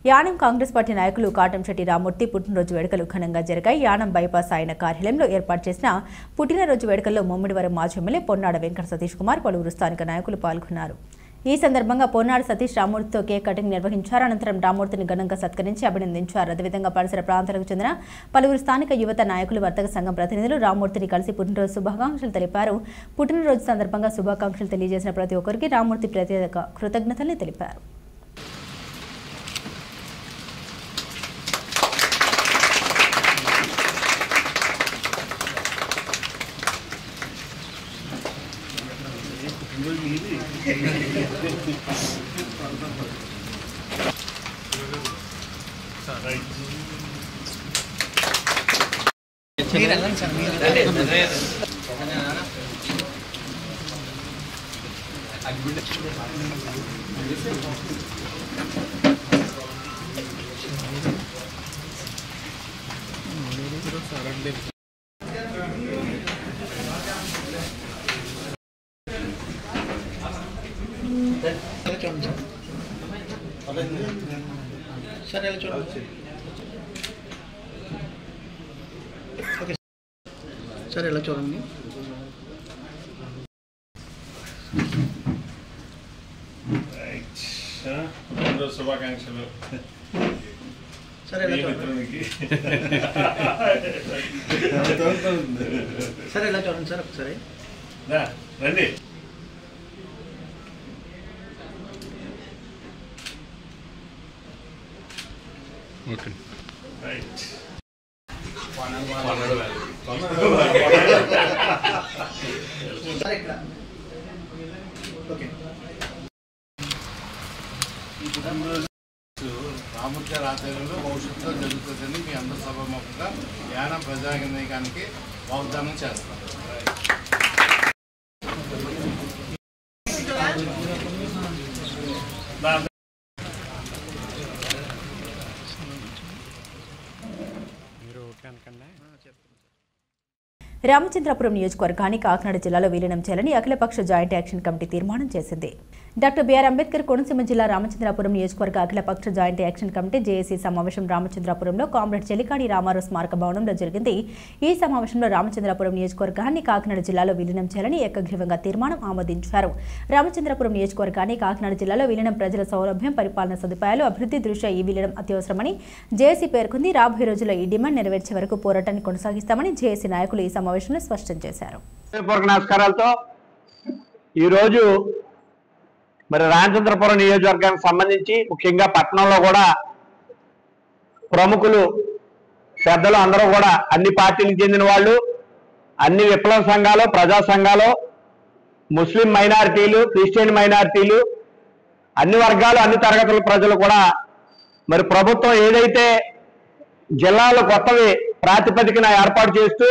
యానం కాంగ్రెస్ పార్టీ నాయకులు కాటంశెట్టి రామ్మూర్తి పుట్టినరోజు వేడుకలు ఘనంగా జరిగాయి. యానం బైపాస్ ఆయన కార్యాలయంలో ఏర్పాటు చేసిన పుట్టినరోజు వేడుకల్లో ముమ్మిడివరం మాజీ ఎమ్మెల్యే పొన్నాడ వెంకట సతీష్ కుమార్, పలువురు స్థానిక నాయకులు పాల్గొన్నారు. ఈ సందర్భంగా పొన్నాడ సతీష్ రామ్మూర్తితో కేక్ కటింగ్ నిర్వహించారు. అనంతరం రామ్మూర్తిని ఘనంగా సత్కరించి అభినందించారు. అదేవిధంగా పరిసర ప్రాంతాలకు చెందిన పలువురు స్థానిక యువత నాయకులు, వర్తక సంఘం ప్రతినిధులు రామ్మూర్తిని కలిసి పుట్టినరోజు శుభాకాంక్షలు తెలిపారు. పుట్టినరోజు సందర్భంగా శుభాకాంక్షలు తెలియజేసిన ప్రతి ఒక్కరికి రామ్మూర్తి ప్రత్యేక కృతజ్ఞతల్ని తెలిపారు. సరే చూడండి. సరే ఇలా చూడండి. శుభాకాంక్షలు. సరే ఇలా చూడండి. సరే ఇలా చూడండి సార్ ఒకసారి రండి. Okay right. రామూర్తి ఆధ్వర్యంలో భవిష్యత్తులో జరుగుతుందని మీ అందరి సభాముఖంగా యానం ప్రజాగణికానికి వాగ్దానం చేస్తాం. రామచంద్రాపురం నియోజకవర్గాన్ని కాకినాడ జిల్లాలో విలీనం చేయాలని అఖిలపక్ష జాయింట్ యాక్షన్ కమిటీ తీర్మానం చేసింది. డాక్టర్ బిఆర్ అంబేద్కర్ కోనసీమ జిల్లా రామచంద్రాపురం నియోజకవర్గ అఖిలపక్ష జాయింట్ యాక్షన్ కమిటీ జేఏసీ సమావేశం రామచంద్రాపురంలో కామ్రేడ్ చెలికాడి రామారావు స్మారక భవనంలో జరిగింది. ఈ సమావేశంలో రామచంద్రాపురం నియోజకవర్గాన్ని కాకినాడ జిల్లాలో విలీనం చేయాలని ఏకగ్రీవంగా తీర్మానం ఆమోదించారు. రామచంద్రాపురం నియోజకవర్గాన్ని కాకినాడ జిల్లాలో విలీనం ప్రజల సౌలభ్యం, పరిపాలన సదుపాయాలు, అభివృద్ధి దృష్ట్యా ఈ విలీనం అత్యవసరమని జేఏసీ పేర్కొంది. రాబోయే రోజుల్లో ఈ డిమాండ్ నెరవేర్చే వరకు పోరాటాన్ని కొనసాగిస్తామని జేఏసీ నాయకులు ఈ సమావేశంలో స్పష్టం చేశారు. నమస్కారాలతో ఈరోజు మరి రామచంద్రపురం నియోజకవర్గానికి సంబంధించి ముఖ్యంగా పట్టణంలో కూడా ప్రముఖులు, పెద్దలు అందరూ కూడా అన్ని పార్టీలకు చెందిన వాళ్ళు, అన్ని విప్లవ సంఘాలు, ప్రజా సంఘాలు, ముస్లిం మైనారిటీలు, క్రిస్టియన్ మైనారిటీలు, అన్ని వర్గాలు, అన్ని తరగతుల ప్రజలు కూడా మరి ప్రభుత్వం ఏదైతే జిల్లాలో కొత్తవి ప్రాతిపదికన ఏర్పాటు చేస్తూ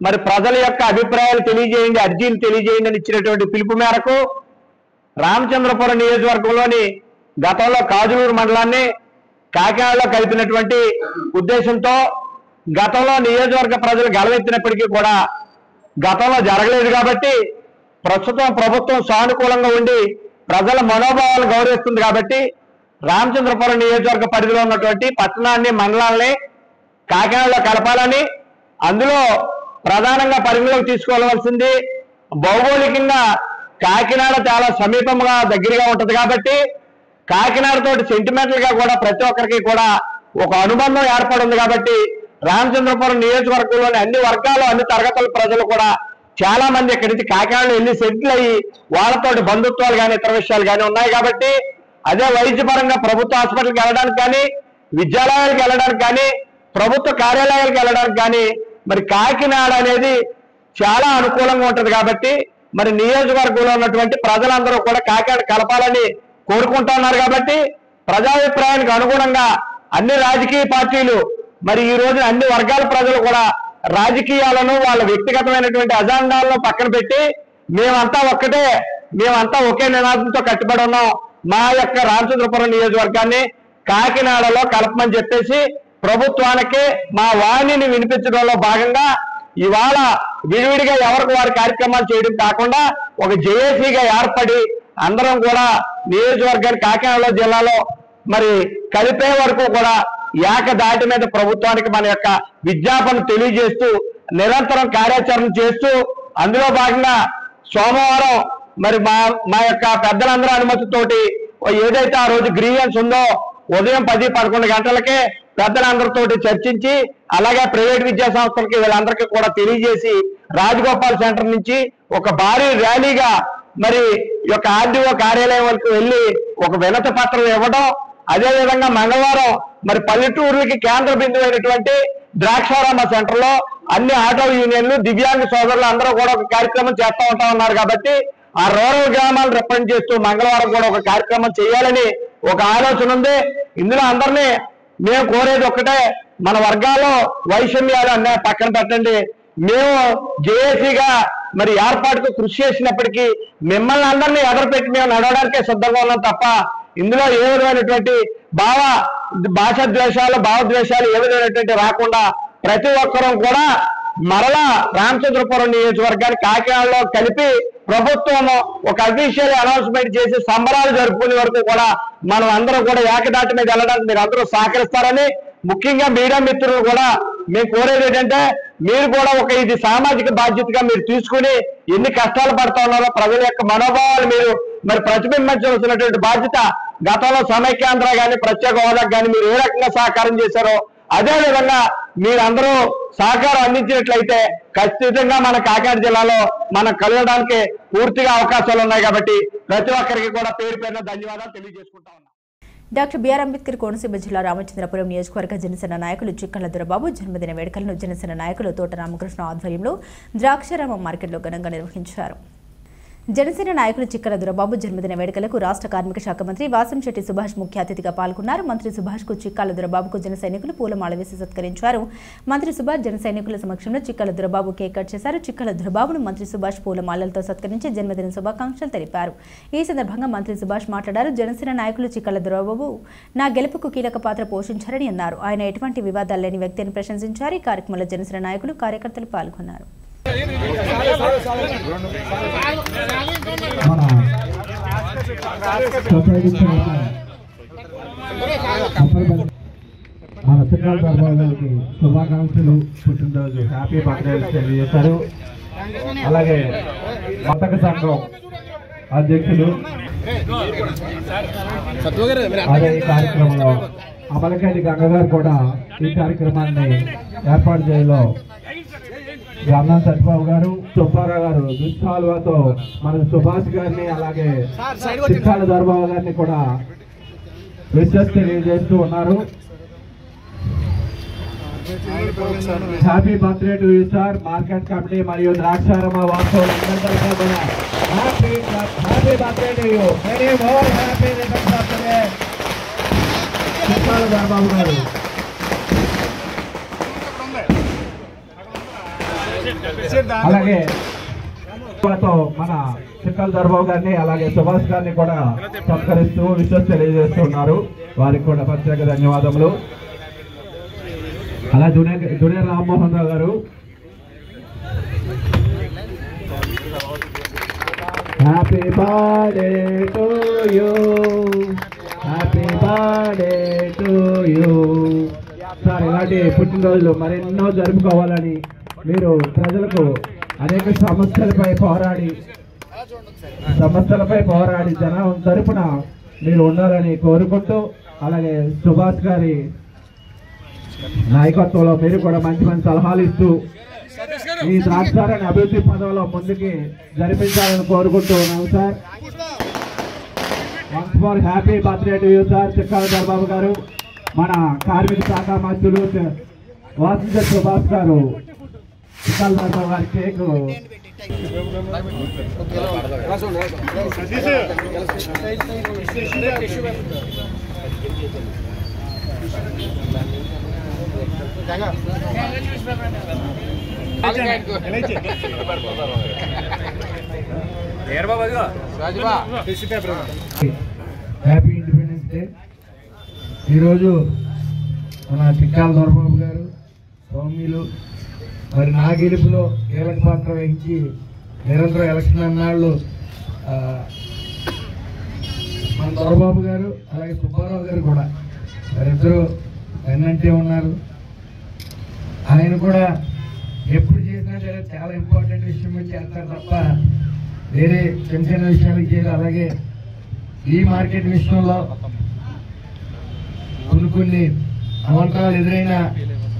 మరి ప్రజల యొక్క అభిప్రాయాలు తెలియజేయండి, అర్జీలు తెలియజేయండి అని ఇచ్చినటువంటి పిలుపు మేరకు రామచంద్రపురం నియోజకవర్గంలోని గతంలో కాజులూరు మండలాన్ని కాకినాడలో కలిపినటువంటి ఉద్దేశంతో గతంలో నియోజకవర్గ ప్రజలు గలవెత్తినప్పటికీ కూడా గతంలో జరగలేదు కాబట్టి ప్రస్తుతం ప్రభుత్వం సానుకూలంగా ఉండి ప్రజల మనోభావాలు గౌరవిస్తుంది కాబట్టి రామచంద్రపురం నియోజకవర్గ పరిధిలో ఉన్నటువంటి పట్టణాన్ని, మండలాన్ని కాకినాడలో కలపాలని, అందులో ప్రధానంగా పరిగణలోకి తీసుకోవాల్సింది భౌగోళికంగా కాకినాడ చాలా సమీపంగా దగ్గరగా ఉంటుంది కాబట్టి కాకినాడతో సెంటిమెంటల్ గా కూడా ప్రతి ఒక్కరికి కూడా ఒక అనుబంధం ఏర్పడి ఉంది కాబట్టి రామచంద్రపురం నియోజకవర్గంలోని అన్ని వర్గాలు, అన్ని తరగతుల ప్రజలు కూడా చాలా మంది ఇక్కడి నుంచి కాకినాడలో వెళ్ళి సెటిల్ అయ్యి వాళ్ళతోటి బంధుత్వాలు కానీ ఇతర విషయాలు కానీ ఉన్నాయి కాబట్టి అదే వైద్యపరంగా ప్రభుత్వ హాస్పిటల్కి వెళ్ళడానికి కానీ, విద్యాలయాలకు వెళ్ళడానికి కానీ, ప్రభుత్వ కార్యాలయాలకు వెళ్ళడానికి కానీ మరి కాకినాడ అనేది చాలా అనుకూలంగా ఉంటుంది కాబట్టి మరి నియోజకవర్గంలో ఉన్నటువంటి ప్రజలందరూ కూడా కాకినాడ కలపాలని కోరుకుంటున్నారు కాబట్టి ప్రజాభిప్రాయానికి అనుగుణంగా అన్ని రాజకీయ పార్టీలు మరి ఈ రోజు అన్ని వర్గాల ప్రజలు కూడా రాజకీయాలను వాళ్ళ వ్యక్తిగతమైనటువంటి అజెండాలను పక్కన పెట్టి మేమంతా ఒకే నినాదంతో కట్టుబడి ఉన్నాం, మా యొక్క రామచంద్రపురం నియోజకవర్గాన్ని కాకినాడలో కలపమని చెప్పేసి ప్రభుత్వానికి మా వాణిని వినిపించడంలో భాగంగా ఇవాళ విడివిడిగా ఎవరికి వారి కార్యక్రమాలు చేయడం కాకుండా ఒక జేఏసీగా ఏర్పడి అందరం కూడా నియోజకవర్గాన్ని కాకినాడ జిల్లాలో మరి కలిపే వరకు కూడా ఏకదాటి మీద ప్రభుత్వానికి మన యొక్క విజ్ఞాపన తెలియజేస్తూ నిరంతరం కార్యాచరణ చేస్తూ అందులో భాగంగా సోమవారం మరి మా యొక్క పెద్దలందరూ అనుమతితోటి ఏదైతే ఆ రోజు గ్రీవెన్స్ ఉందో ఉదయం 10-11 గంటలకే పెద్దలందరితో చర్చించి అలాగే ప్రైవేట్ విద్యా సంస్థలకి వీళ్ళందరికీ కూడా తెలియజేసి రాజగోపాల్ సెంటర్ నుంచి ఒక భారీ ర్యాలీగా మరి ఈ యొక్క ఆర్డీఓ కార్యాలయం వరకు వెళ్ళి ఒక వినతి పత్రం ఇవ్వడం, అదేవిధంగా మంగళవారం మరి పల్లెటూరులకి కేంద్ర బిందువు అయినటువంటి ద్రాక్షారామ సెంటర్ లో అన్ని ఆటో యూనియన్లు దివ్యాంగ సోదరులు అందరూ కూడా ఒక కార్యక్రమం చేస్తూ ఉంటా ఉన్నారు కాబట్టి ఆ రూరల్ గ్రామాలను రిప్రజెంట్ చేస్తూ మంగళవారం కూడా ఒక కార్యక్రమం చేయాలని ఒక ఆలోచన ఉంది. ఇందులో అందరినీ మేము కోరేది ఒక్కటే, మన వర్గాల్లో వైషమ్యాలు అన్నీ పక్కన పెట్టండి. మేము జేఏసీగా మరి ఏర్పాటుకు కృషి చేసినప్పటికీ మిమ్మల్ని అందరినీ ఎదరపెట్టి మేము నడవడానికే సిద్ధంగా ఉన్నాం తప్ప ఇందులో ఏ విధమైనటువంటి భాషా ద్వేషాలు భావద్వేషాలు ఏ విధమైనటువంటి రాకుండా ప్రతి ఒక్కరూ కూడా మరలా రామచంద్రపురం నియోజకవర్గాన్ని కాకినాడలో కలిపి ప్రభుత్వం ఒక అఫీషియల్ అనౌన్స్మెంట్ చేసి సంబరాలు జరుపుకునే వరకు కూడా మనం అందరం కూడా ఏకదాటి మీద వెళ్ళడానికి మీరు అందరూ సహకరిస్తారని, ముఖ్యంగా మీడియా మిత్రులు కూడా మేము కోరేది ఏంటంటే మీరు కూడా ఇది సామాజిక బాధ్యతగా మీరు తీసుకుని ఎన్ని కష్టాలు పడుతూ ఉన్నారో ప్రజల యొక్క మనోభావాలు మీరు మరి ప్రతిబింబించవలసినటువంటి బాధ్యత గతంలో సమైక్యాంధ్ర కానీ ప్రత్యేక హోదాకు కానీ మీరు ఏ రకంగా సహకారం చేశారో అదేవిధంగా మీరందరూ సహకారం అందించినట్లయితే ఖచ్చితంగా మన కాకినాడ జిల్లాలో మనం కలగడానికి పూర్తిగా అవకాశాలు ఉన్నాయి కాబట్టి ప్రతి ఒక్కరికి కూడా పేరు పేరున ధన్యవాదాలు తెలియజేసుకుంటా ఉన్నాం. డాక్టర్ బిఆర్ అంబేద్కర్ కోనసీమ జిల్లా రామచంద్రపురం నియోజకవర్గ జనసేన నాయకులు చిక్కల దొరబాబు జన్మదిన వేడుకలను జనసేన నాయకులు తోట రామకృష్ణ ఆధ్వర్యంలో ద్రాక్షారామం మార్కెట్లో ఘనంగా నిర్వహించారు. జనసేన నాయకులు చిక్కల దొరబాబు జన్మదిన వేడుకలకు రాష్ట్ర కార్మిక శాఖ మంత్రి వాసంశెట్టి సుభాష్ ముఖ్య అతిథిగా పాల్గొన్నారు. మంత్రి సుభాష్ కు చిక్కల దొరబాబుకు జన సైనికులు పూలమాల వేసి సత్కరించారు. మంత్రి సుభాష్ జన సైనికుల సమక్షంలో చిక్కల దొరబాబు కేక్ కట్ చేశారు. చిక్కల దొరబాబును మంత్రి సుభాష్ పూలమాలలతో సత్కరించి జన్మదిన శుభాకాంక్షలు తెలిపారు. ఈ సందర్భంగా మంత్రి సుభాష్ మాట్లాడారు. జనసేన నాయకులు చిక్కల దొరబాబు నా గెలుపుకు కీలక పాత్ర పోషించారని అన్నారు. ఆయన ఎటువంటి వివాదాలు లేని వ్యక్తి అని ప్రశంసించారు. ఈ కార్యక్రమంలో జనసేన నాయకులు కార్యకర్తలు పాల్గొన్నారు. మన చిక్కల దొరబాబు గారికి శుభాకాంక్షలు, పుట్టినరోజు హ్యాపీ బర్త్డే తెలియజేశారు. అలాగే వర్తక సంఘం అధ్యక్షులు అదే ఈ కార్యక్రమంలో అమలకేటి గంగ గారు కూడా ఈ కార్యక్రమాన్ని ఏర్పాటు చేయలో గ్రామం సత్యబాబు గారు, సుబ్బారావు గారు దుష్టాలువతో మన సుభాష్ గారిని అలాగే చిక్కల దొరబాబు గారిని కూడా విషెస్ తెలియజేస్తూ ఉన్నారు. Happy birthday to you sir. Market committee మరియు ద్రాక్షారామ వాస్తవులందరికీ కూడా happy birthday to you. Very more happy returns of the day Chikkala Dorababu గారు. అలాగే మన చిక్కల దొరబాబు గారిని అలాగే సుభాష్ గారిని కూడా సత్కరిస్తూ విషయం తెలియజేస్తున్నారు. వారికి కూడా ప్రత్యేక ధన్యవాదములు. అలా జూనియర్ రామ్మోహన్ రావు గారు happy birthday to you, happy birthday to you sir. ఇలాంటి పుట్టినరోజులు మరెన్నో జరుపుకోవాలని మీరు ప్రజలకు అనేక సమస్యలపై పోరాడి జనం తరపున మీరు ఉండాలని కోరుకుంటూ అలాగే సుభాష్ గారి నాయకత్వంలో మీరు కూడా మంచి మంచి సలహాలు ఇస్తూ ఈ ద్రాక్షారాన్ని అభివృద్ధి పదవిలో ముందుకి జరిపించాలని కోరుకుంటూ ఉన్నాము sir. Once more happy birthday to you sir Chikkala Dorababu గారు. మన కార్మిక శాఖ మంత్రులు వాసంశెట్టి సుభాష్ గారు చిక్కాల దొరబాబు గారి కేకు హ్యాపీ ఇండిపెండెన్స్ డే. ఈరోజు మన చిక్కాల దొరబాబు గారు సౌమ్యులు మరి నా గెలుపులో కీలక పాత్ర వహించి నిరంతరం ఎలక్షన్ అన్నాళ్ళు మన దొరబాబు గారు అలాగే సుబ్బారావు గారు కూడా వారిద్దరూ వెన్నంటే ఉన్నారు. ఆయన కూడా ఎప్పుడు చేసినా సరే చాలా ఇంపార్టెంట్ విషయం చేస్తారు తప్ప వేరే చిన్న చిన్న విషయాలకు చేయరు. అలాగే ఈ మార్కెట్ విషయంలో కొన్ని అవంతరాలు ఎదురైనా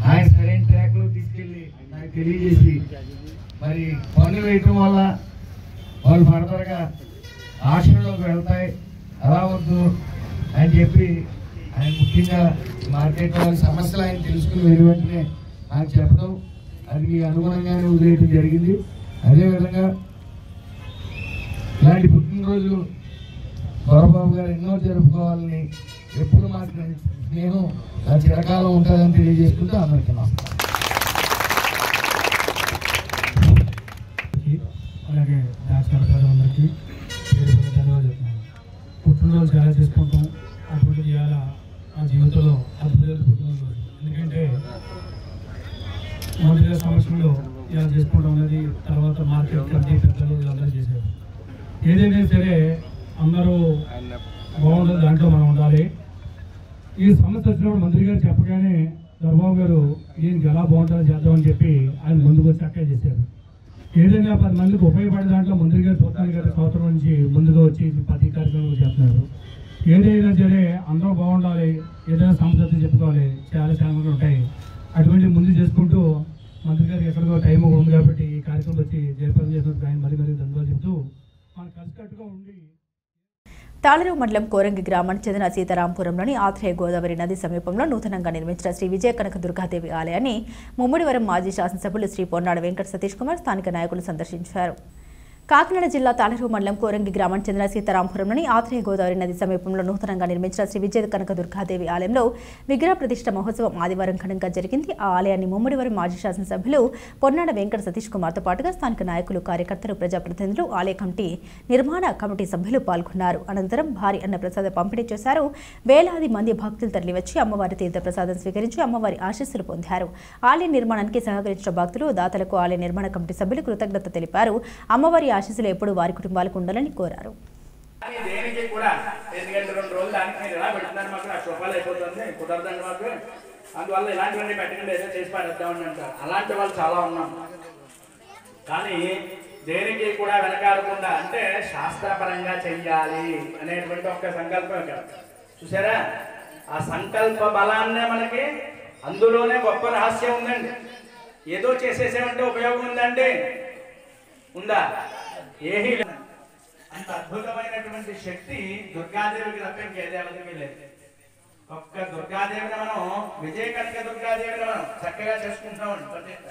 ఆయన సరైన ట్రాక్లో తీసుకెళ్ళి నాకు తెలియజేసి మరి పనులు వేయటం వల్ల వాళ్ళు ఫర్దర్గా ఆశ్రమంలోకి వెళ్తాయి అలా వద్దు అని చెప్పి ఆయన ముఖ్యంగా మార్కెట్ వాళ్ళ సమస్యలు ఆయన తెలుసుకుని వెళ్ళి వెంటనే నాకు చెప్పడం అది మీ అనుగుణంగానే వదిలేయడం జరిగింది. అదేవిధంగా ఇలాంటి పుట్టినరోజులు దొరబాబు గారు ఎన్నో జరుపుకోవాలని ఎప్పుడు మాకు స్నేహం చిరకాలం ఉంటుందని తెలియజేసుకుంటూ అందరికీ అలాగే అందరికీ ధన్యవాదాలు. పుట్టినరోజు చాలా చేసుకుంటాం. అటువంటి ఇవాళ మా జీవితంలో అద్భుతాలు పుట్టినరోజు. ఎందుకంటే మొదటిగా సంవత్సరంలో ఇలా చేసుకోవడం అనేది తర్వాత మార్కెట్ కమిటీ పెద్దలు అందరూ చేశారు. ఏదైనా సరే అందరూ బాగుంటుంది, దాంట్లో మనం ఉండాలి. ఈ సమస్య వచ్చినప్పుడు మంత్రి గారు చెప్పగానే దొరబాబు గారు దీనికి ఎలా బాగుంటుందో చేద్దామని చెప్పి ఆయన ముందుకు వచ్చి చక్కగా చేశారు. ఏదైనా 10 మందికి ఉపయోగపడే దాంట్లో మంత్రి గారు చూడటానికి గత సంవత్సరం నుంచి ముందుగా వచ్చి ప్రతి కార్యక్రమం చేస్తున్నారు. ఏదైనా సరే అందరూ బాగుండాలి, ఏదైనా సమస్యలు చెప్పుకోవాలి, చాలా ఛానళ్ళు ఉంటాయి. అటువంటి ముందు చేసుకుంటూ మంత్రి గారికి ఎక్కడికో టైం ఉంది కాబట్టి ఈ కార్యక్రమం వచ్చి జయప్రదం చేసినందుకు ఆయన మరీ ధన్యవాదాలు చెప్తూ మనం కలిసికట్టుగా ఉండి. తాళరేవు మండలం కోరంగి గ్రామానికి చెందిన సీతారాంపురంలోని ఆత్రేయ గోదావరి నది సమీపంలో నూతనంగా నిర్మించిన శ్రీ విజయ కనక దుర్గాదేవి ఆలయాన్ని ముమ్మడివరం మాజీ శాసనసభ్యులు శ్రీ పొన్నాడ వెంకట సతీష్ కుమార్ స్థానిక నాయకులు సందర్శించారు. కాకినాడ జిల్లా తాళరేవు మండలం కోరంగి గ్రామానికి చెందిన సీతారాంపురంలోని ఆత్రేయ గోదావరి నది సమీపంలో నూతనంగా నిర్మించిన శ్రీ విజయ కనక దుర్గాదేవి ఆలయంలో విగ్రహ ప్రతిష్ఠ మహోత్సవం ఆదివారం ఘనంగా జరిగింది. ఆ ఆలయాన్ని ముమ్మడివరం మాజీ శాసనసభ్యులు పొన్నాడ వెంకట సతీష్ కుమార్తో పాటుగా స్థానిక నాయకులు, కార్యకర్తలు, ప్రజాప్రతినిధులు, ఆలయ కమిటీ, నిర్మాణ కమిటీ సభ్యులు పాల్గొన్నారు. అనంతరం భారీ అన్నప్రసాద పంపిణీ చేశారు. వేలాది మంది భక్తులు తరలివచ్చి అమ్మవారి తీర్థ ప్రసాదం స్వీకరించి అమ్మవారి ఆశీస్సులు పొందారు. ఆలయ నిర్మాణానికి సహకరించిన భక్తులు, దాతలకు ఆలయ నిర్మాణ కమిటీ సభ్యులు కృతజ్ఞత తెలిపారు. అమ్మవారి ఆశీస్సులు ఎప్పుడు వారి కుటుంబాలకు ఉండాలని కోరారు. దేనికి కూడా ఎందుకంటే 2 రోజులు దానికి మీరు ఎలా పెడుతున్నారు, మాకు ఆ శుభాలు అయిపోతుంది, కుదరదండి మాకు, అందువల్ల ఇలాంటివన్నీ పెట్టకుండా ఏదో చేసి పడేద్దామని అంటారు. అలాంటి వాళ్ళు చాలా ఉన్నాం. కానీ దేనికి కూడా వెనకాడకుండా అంటే శాస్త్రపరంగా చెయ్యాలి అనేటువంటి ఒక సంకల్పం చూసారా. ఆ సంకల్ప బలాన్నే మనకి అందులోనే గొప్ప రహస్యం ఉందండి. ఏదో చేసేసామంటే ఉపయోగం ఉందండి, ఉందా? ఏమీ లేదు. అంత అద్భుతమైనటువంటి శక్తి దుర్గాదేవికి తప్ప ఇంకే దేవతకి లేదు. ఒక్క దుర్గాదేవిని మనం విజయ కనక దుర్గాదేవిని మనం చక్కగా చేసుకుంటామండి. ప్రతిష్ట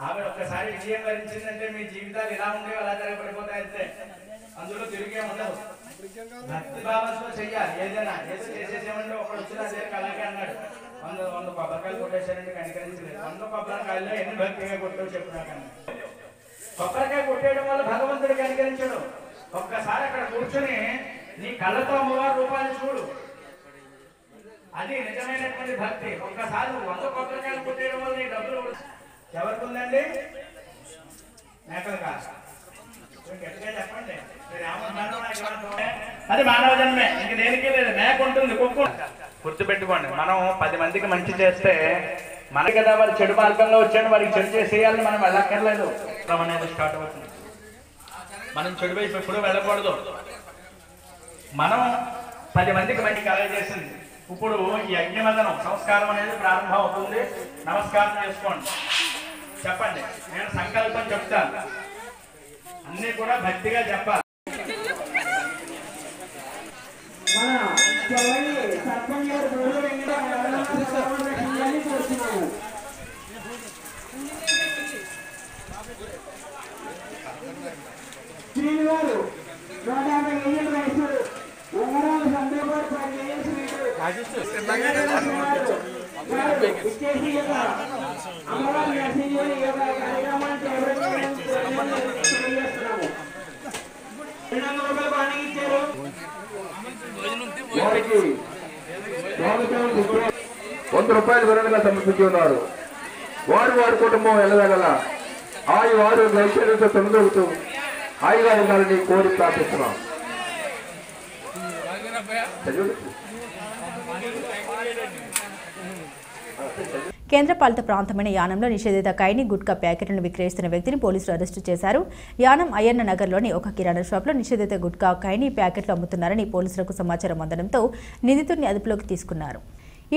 ఆవిడ ఒక్కసారి విజయం వరించిందంటే మీ జీవితాలు ఇలా ఉండేవి అలా జరగబడిపోతాయంటే అందులో తిరిగే ఉండదు. భక్తి భావంతో చెయ్యాలి. ఏదైనా ఏదో చేసేసామంటే ఒకడు వచ్చిన దేనికి అలాగే అన్నాడు, 100 కొబ్బరికాయలు కొట్టేశారంటే కనికరించలేదు. 100 కొబ్బరికాయల్లో ఎన్ని భక్తిగా కొట్టావు చెప్పినాకన్నా. కొబ్బరికాయ కొట్టేయడం వల్ల భగవంతుడు కనికరించడు. ఒక్కసారి అక్కడ కూర్చొని నీ కళ్ళతో అమ్మవారి రూపాన్ని చూడు, అది నిజమైనటువంటి భక్తి. ఒక్కసారి 100 కొబ్బరికాయలు కొట్టేయడం వల్ల నీ డబ్బులు ఎవరికి ఉందండి? మేకలు కాదు. గట్టిగా చెప్పండి. అది మానవ జన్మే, ఇంక దేనికి లేదు. మేక ఉంటుంది, కుక్క. గుర్తుపెట్టుకోండి, మనం 10 మందికి మంచి చేస్తే మనకి కదా వారు చెడు మార్గంలో వచ్చాడు, వారికి చెడు చేసేయాలని మనం వెళ్ళక్కర్లేదు. అనేది స్టార్ట్ అవుతుంది. మనం చెడు వైపు ఎప్పుడూ వెళ్ళకూడదు. మనం 10 మందికి మంచి కలగజేసింది. ఇప్పుడు ఈ యజ్ఞవందనం సంస్కారం అనేది ప్రారంభం అవుతుంది. నమస్కారం చేసుకోండి, చెప్పండి. నేను సంకల్పం చెప్తాను, అన్ని కూడా భక్తిగా చెప్పాలి. రూపాయలు వివరణగా సమర్పించి ఉన్నారు. వారి కుటుంబం ఎల్లగల వారు ఐశ్వర్యంతో తొలగలుగుతూ హాయిగా ఉండాలని కోరి ప్రార్థిస్తున్నాం. కేంద్రపాలిత ప్రాంతమైన యానంలో నిషేధిత ఖైనీ గుట్కా ప్యాకెట్లను విక్రయిస్తున్న వ్యక్తిని పోలీసులు అరెస్టు చేశారు. యానం అయ్యన్న నగర్లోని ఒక కిరాణా షాప్లో నిషేధిత గుట్కా ఖైనీ ప్యాకెట్లు అమ్ముతున్నారని పోలీసులకు సమాచారం అందడంతో నిందితుడిని అదుపులోకి తీసుకున్నారు.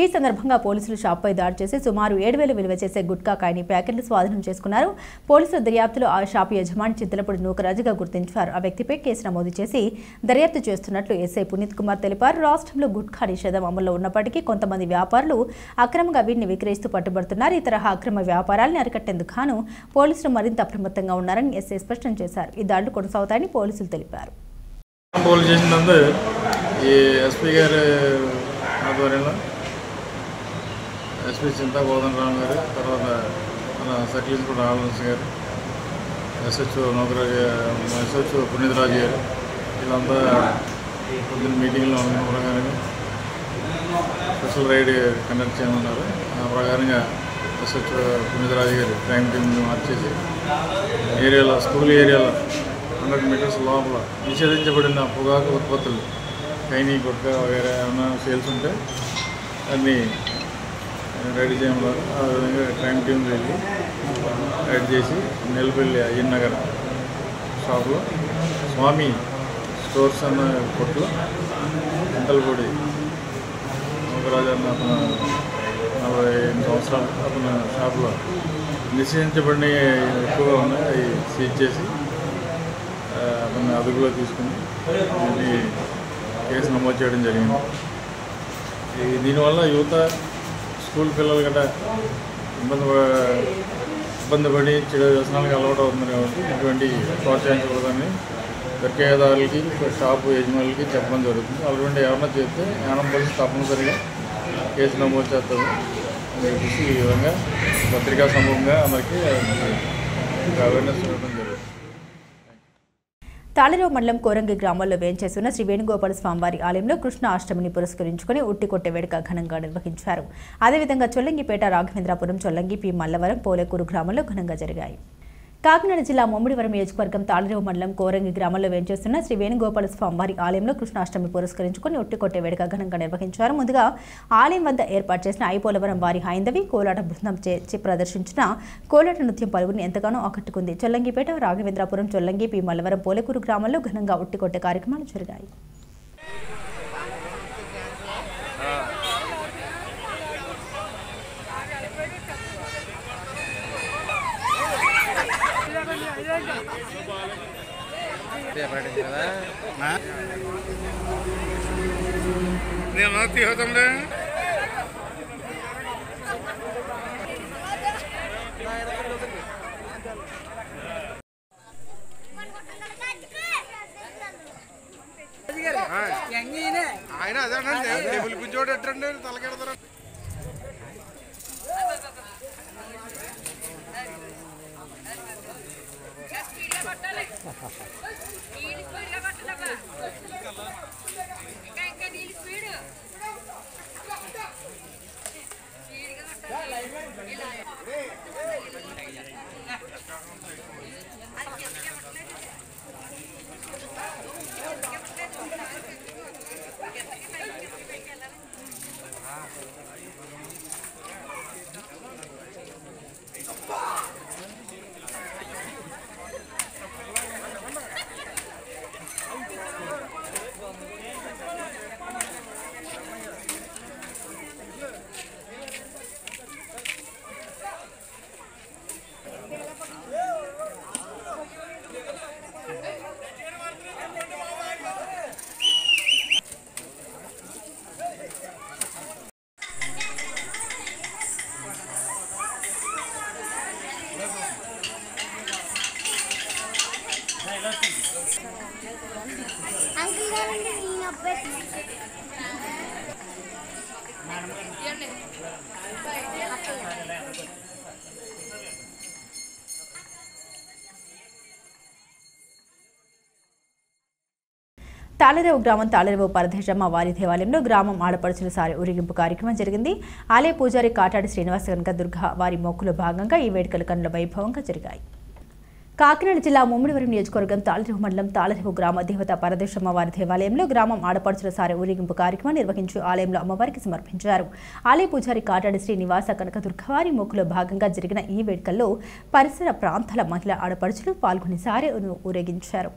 ఈ సందర్భంగా పోలీసులు షాప్పై దాడి చేసి సుమారు 7,000 విలువ చేసే గుట్కా ఖైనీ ప్యాకెట్లు స్వాధీనం చేసుకున్నారు. పోలీసుల దర్యాప్తులో ఆ షాపు యజమాని చింతలపూడి నూకరాజుగా గుర్తించారు. ఆ వ్యక్తిపై కేసు నమోదు చేసి దర్యాప్తు చేస్తున్నట్లు ఎస్ఐ పునీత్ కుమార్ తెలిపారు. రాష్ట్రంలో గుట్కా నిషేధం అమల్లో ఉన్నప్పటికీ కొంతమంది వ్యాపారులు అక్రమంగా వీటిని విక్రయిస్తూ పట్టుబడుతున్నారు. ఈ తరహా అక్రమ వ్యాపారాలను అరికట్టేందుకు గాను పోలీసులు మరింత అప్రమత్తంగా ఉన్నారని ఎస్ఐ స్పష్టం చేశారు. ఈ దాడులు కొనసాగుతాయని పోలీసులు తెలిపారు. ఎస్పీ చింతా కోదండరామ్ గారు, తర్వాత మన సర్కిల్ ఇన్స్పెక్టర్ ఆలన్స్ గారు, ఎస్హెచ్ఓ నౌకరాజు, ఎస్హెచ్ఓ పునీతరాజు గారు, వీళ్ళంతా పొద్దున్న మీటింగ్లో అనుకున్న ప్రకారంగా స్పెషల్ రైడ్ కండక్ట్ చేయమన్నారు. ఆ ప్రకారంగా ఎస్హెచ్ఓ పునీతరాజు గారు క్రైమ్ టీమ్ని మార్చేసి ఏరియాలో స్కూల్ ఏరియాలో 100 మీటర్స్ లోపల నిషేధించబడిన పొగాకు ఉత్పత్తులు ఖైనీ గుట్కా వేరే ఏమైనా సేల్స్ ఉంటే అన్నీ రెడీ చేయమన్నారు. ఆ విధంగా క్రైమ్ టీమ్ వెళ్ళి రైడ్ చేసి నెలపల్లి అయ్యన్నగర్ షాప్లో స్వామి స్టోర్స్ అన్న కొట్లో చింతలపూడి నూకరాజు అన్న అతను 48 సంవత్సరాలు అతను షాప్లో నిశ్చయించబడిన ఎక్కువగా ఉన్నాయి. అవి సీజ్ చేసి అతన్ని అదుపులో తీసుకుని కేసు నమోదు చేయడం జరిగింది. దీనివల్ల యువత స్కూల్ పిల్లలు గట్రా ఇబ్బంది పడి చెడు వ్యసనాలకు అలవాటు అవుతుంది కాబట్టి ఇటువంటి ప్రోత్సహించకూడదని దర్యాదారులకి షాపు యజమానులకి చెప్పడం జరుగుతుంది. అటువంటి ఏమన్నా చేస్తే యానం పోలీసు తప్పనిసరిగా కేసు నమోదు చేస్తారు అని చెప్పేసి ఈ విధంగా పత్రికా సమూహంగా అందరికీ అవేర్నెస్ ఇవ్వడం జరుగుతుంది. తాళిరావు మండలం కోరంగి గ్రామాల్లో వేంచేస్తున్న శ్రీ వేణుగోపాల స్వామివారి ఆలయంలో కృష్ణ అష్టమిని పురస్కరించుకుని ఉట్టికొట్టే వేడుక ఘనంగా నిర్వహించారు. అదేవిధంగా చొల్లంగిపేట, రాఘవేంద్రాపురం, చొల్లంగి, పి మల్లవరం, పోలేకూరు గ్రామాల్లో ఘనంగా జరిగాయి. కాకినాడ జిల్లా ముమ్మిడివరం నియోజకవర్గం తాళిరావు మండలం కోరంగి గ్రామంలో వేంచేస్తున్న శ్రీ వేణుగోపాల స్వామివారి ఆలయంలో కృష్ణాష్టమి పురస్కరించుకుని ఉట్టికొట్టే వేడుక ఘనంగా నిర్వహించారు. ముందుగా ఆలయం వద్ద ఏర్పాటు చేసిన ఐపోలవరం వారి హైందవి కోలాట బృందం ప్రదర్శించిన కోలాట నృత్యం పలువురిని ఎంతగానో ఆకట్టుకుంది. చొల్లంగిపేట, రాఘవేంద్రాపురం, చొల్లంగి, పి మల్లవరం, పోలేకూరు గ్రామాల్లో ఘనంగా ఉట్టికొట్టే కార్యక్రమాలు జరిగాయి. నేను తీయతంలే ఆయన అదే టేబుల్ కూర్చోడు ఎట్టండి తలకెడతారు. తాళరేవు గ్రామం తాళరేవు పరదేశమ్మ వారి దేవాలయంలో గ్రామం ఆడపడుచుల సారి ఊరేగింపు కార్యక్రమం జరిగింది. ఆలయ పూజారి కాటాడి శ్రీనివాస కనకదుర్గ వారి మొక్కులో భాగంగా ఈ వేడుకలు కన్నుల వైభవంగా జరిగాయి. కాకినాడ జిల్లా ముమ్మిడివరం నియోజకవర్గం తాళరేవు మండలం తాళరేవు గ్రామ దేవత పరదేశమ్మ వారి దేవాలయంలో గ్రామం ఆడపడుచుల సారి ఊరేగింపు కార్యక్రమం నిర్వహించి ఆలయంలో అమ్మవారికి సమర్పించారు. ఆలయ పూజారి కాటాడి శ్రీనివాస కనకదుర్గ వారి మొక్కులో భాగంగా జరిగిన ఈ వేడుకల్లో పరిసర ప్రాంతాల మహిళా ఆడపడుచులు పాల్గొని సారి ఊరేగించారు.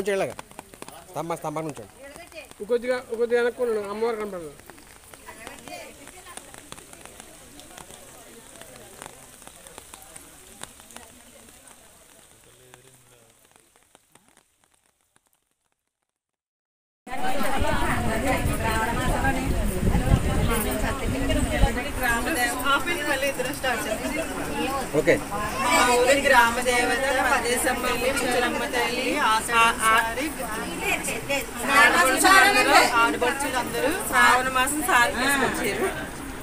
చేయలేక స్తంభం నుంచి కొద్దిగా వెనక్కున్నాను అమ్మవారు కనపడదు. ఓకే గ్రామ దేవత పదేశంపల్లి ముచ్చలమ్మ తల్లి ఆడపడుచులు అందరూ శ్రావణ మాసం సారి తీసుకొచ్చారు.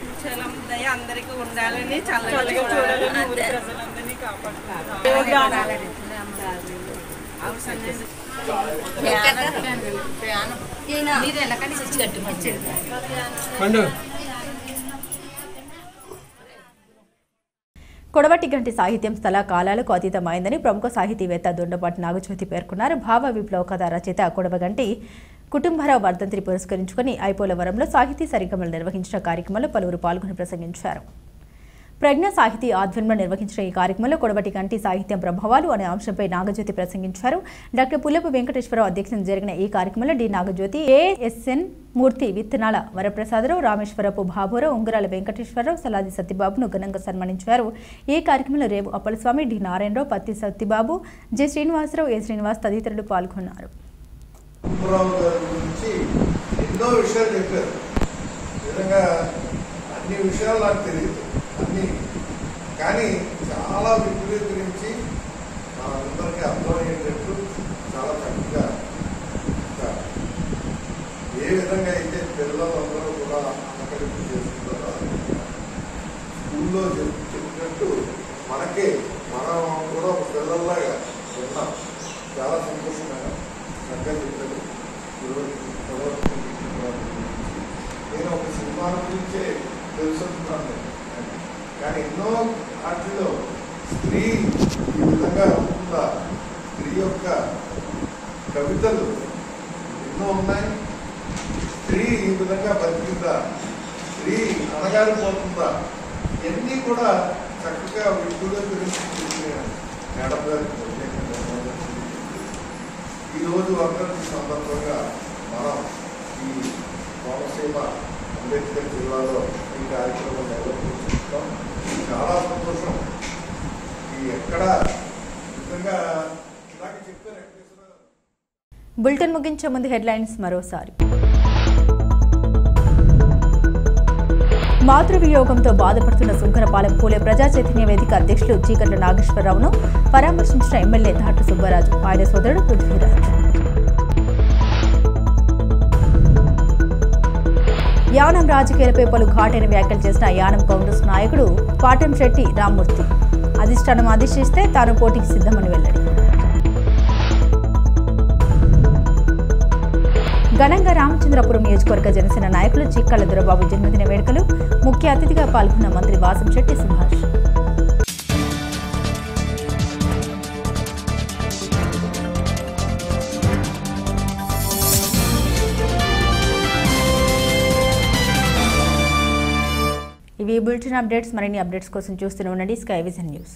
ముచ్చలమ్మ దయ అందరికీ ఉండాలని చల్లగా చూడాలని ఊరి ప్రజలందరినీ కాపాడుతున్నారు. కొడవటిగంటి సాహిత్యం స్థల కాలాలకు అతీతమైందని ప్రముఖ సాహితీవేత్త దొండపాటి నాగజ్యోతి పేర్కొన్నారు. భావ విప్లవ కథ రచయిత కొడవగంటి కుటుంబరావు వర్ధంతిని పురస్కరించుకుని ఐపోలవరంలో సాహితీ సరిగమలు నిర్వహించిన కార్యక్రమంలో పలువురు పాల్గొని ప్రసంగించారు. ప్రజ్ఞా సాహితీ ఆధ్వర్యంలో నిర్వహించిన ఈ కార్యక్రమంలో కొడవటిగంటి సాహిత్యం ప్రభావాలు అనే అంశంపై నాగజ్యోతి ప్రసంగించారు. డాక్టర్ పుల్లపు వెంకటేశ్వరరావు అధ్యక్షతన జరిగిన ఈ కార్యక్రమంలో డి నాగజ్యోతి, ఏఎస్ఎన్ మూర్తి, విత్తనాల వరప్రసాదరావు, రామేశ్వరపు బాబురావు, ఉంగరాల వెంకటేశ్వరరావు, సలాది సత్యబాబును ఘనంగా సన్మానించారు. ఈ కార్యక్రమంలో రేవు అప్పలస్వామి, డి నారాయణరావు, పత్తి సత్యబాబు, జె శ్రీనివాసరావు, ఏ శ్రీనివాస్ తదితరులు పాల్గొన్నారు. ఎన్నో విషయాలు చెప్పారు. నిజంగా అన్ని విషయాలు నాకు తెలియదు అన్ని, కానీ చాలా విపులీకరించి అందరికీ అర్థమయ్యేటట్టు చాలా చక్కగా ఏ విధంగా అయితే పిల్లలందరూ కూడా ఆకలింపు చేస్తున్నారో స్కూల్లో చెప్పినట్టు మనం కూడా ఒక పిల్లల్లాగా విన్నాం. చాలా సంతోషంగా చక్కగా చెప్పారు. నేను ఒక సినిమా గురించే తెలుసుకుంటున్నాను, కానీ ఎన్నో వాటిలో స్త్రీ ఈ విధంగా ఉంటుందా? స్త్రీ యొక్క కవితలు ఎన్నో ఉన్నాయి. స్త్రీ ఈ విధంగా బతికిందా? స్త్రీ అనగారిపోతుందా? ఇవన్నీ కూడా చక్కగా విద్యుగా గురించి మేడం గారికి ప్రత్యేకంగా ఈరోజు వర్ధంతి సందర్భంగా మనం ఈ కోనసీమ అంబేద్కర్ జిల్లాలో ఈ కార్యక్రమం నిర్వహిస్తున్నాం. చాలా సంతోషం. ఈ ఎక్కడ నిజంగా ఇలాగ చెప్తే బులెటిన్ ముగించే ముందు హెడ్లైన్స్ మరోసారి. మాతృవియోగంతో బాధపడుతున్న సుంకరపాలెం పూలే ప్రజా చైతన్య వేదిక అధ్యక్షులు చీకట్ల నాగేశ్వరరావును పరామర్శించిన ఎమ్మెల్యే ధాటు సుబ్బరాజు, ఆయన సోదరుడు పృథ్వీరాజ్. యానం రాజకీయాలపై పలు ఘాటైన వ్యాఖ్యలు చేసిన యానం కాంగ్రెస్ నాయకుడు పాటంశెట్టి రామ్మూర్తి, అధిష్టానం ఆదేశిస్తే తాను పోటీకి సిద్ధమని వెల్లడి. ఘనంగా రామచంద్రపురం నియోజకవర్గ జనసేన నాయకులు చిక్కళ్ల దొరబాబు జన్మదిన వేడుకలు, ముఖ్య అతిథిగా పాల్గొన్న మంత్రి వాసంశెట్టి సుభాష్. ఇవి బులెటిన్ అప్డేట్స్. మరిన్ని అప్డేట్స్ కోసం చూస్తూనే ఉండండి స్కై విజన్ న్యూస్.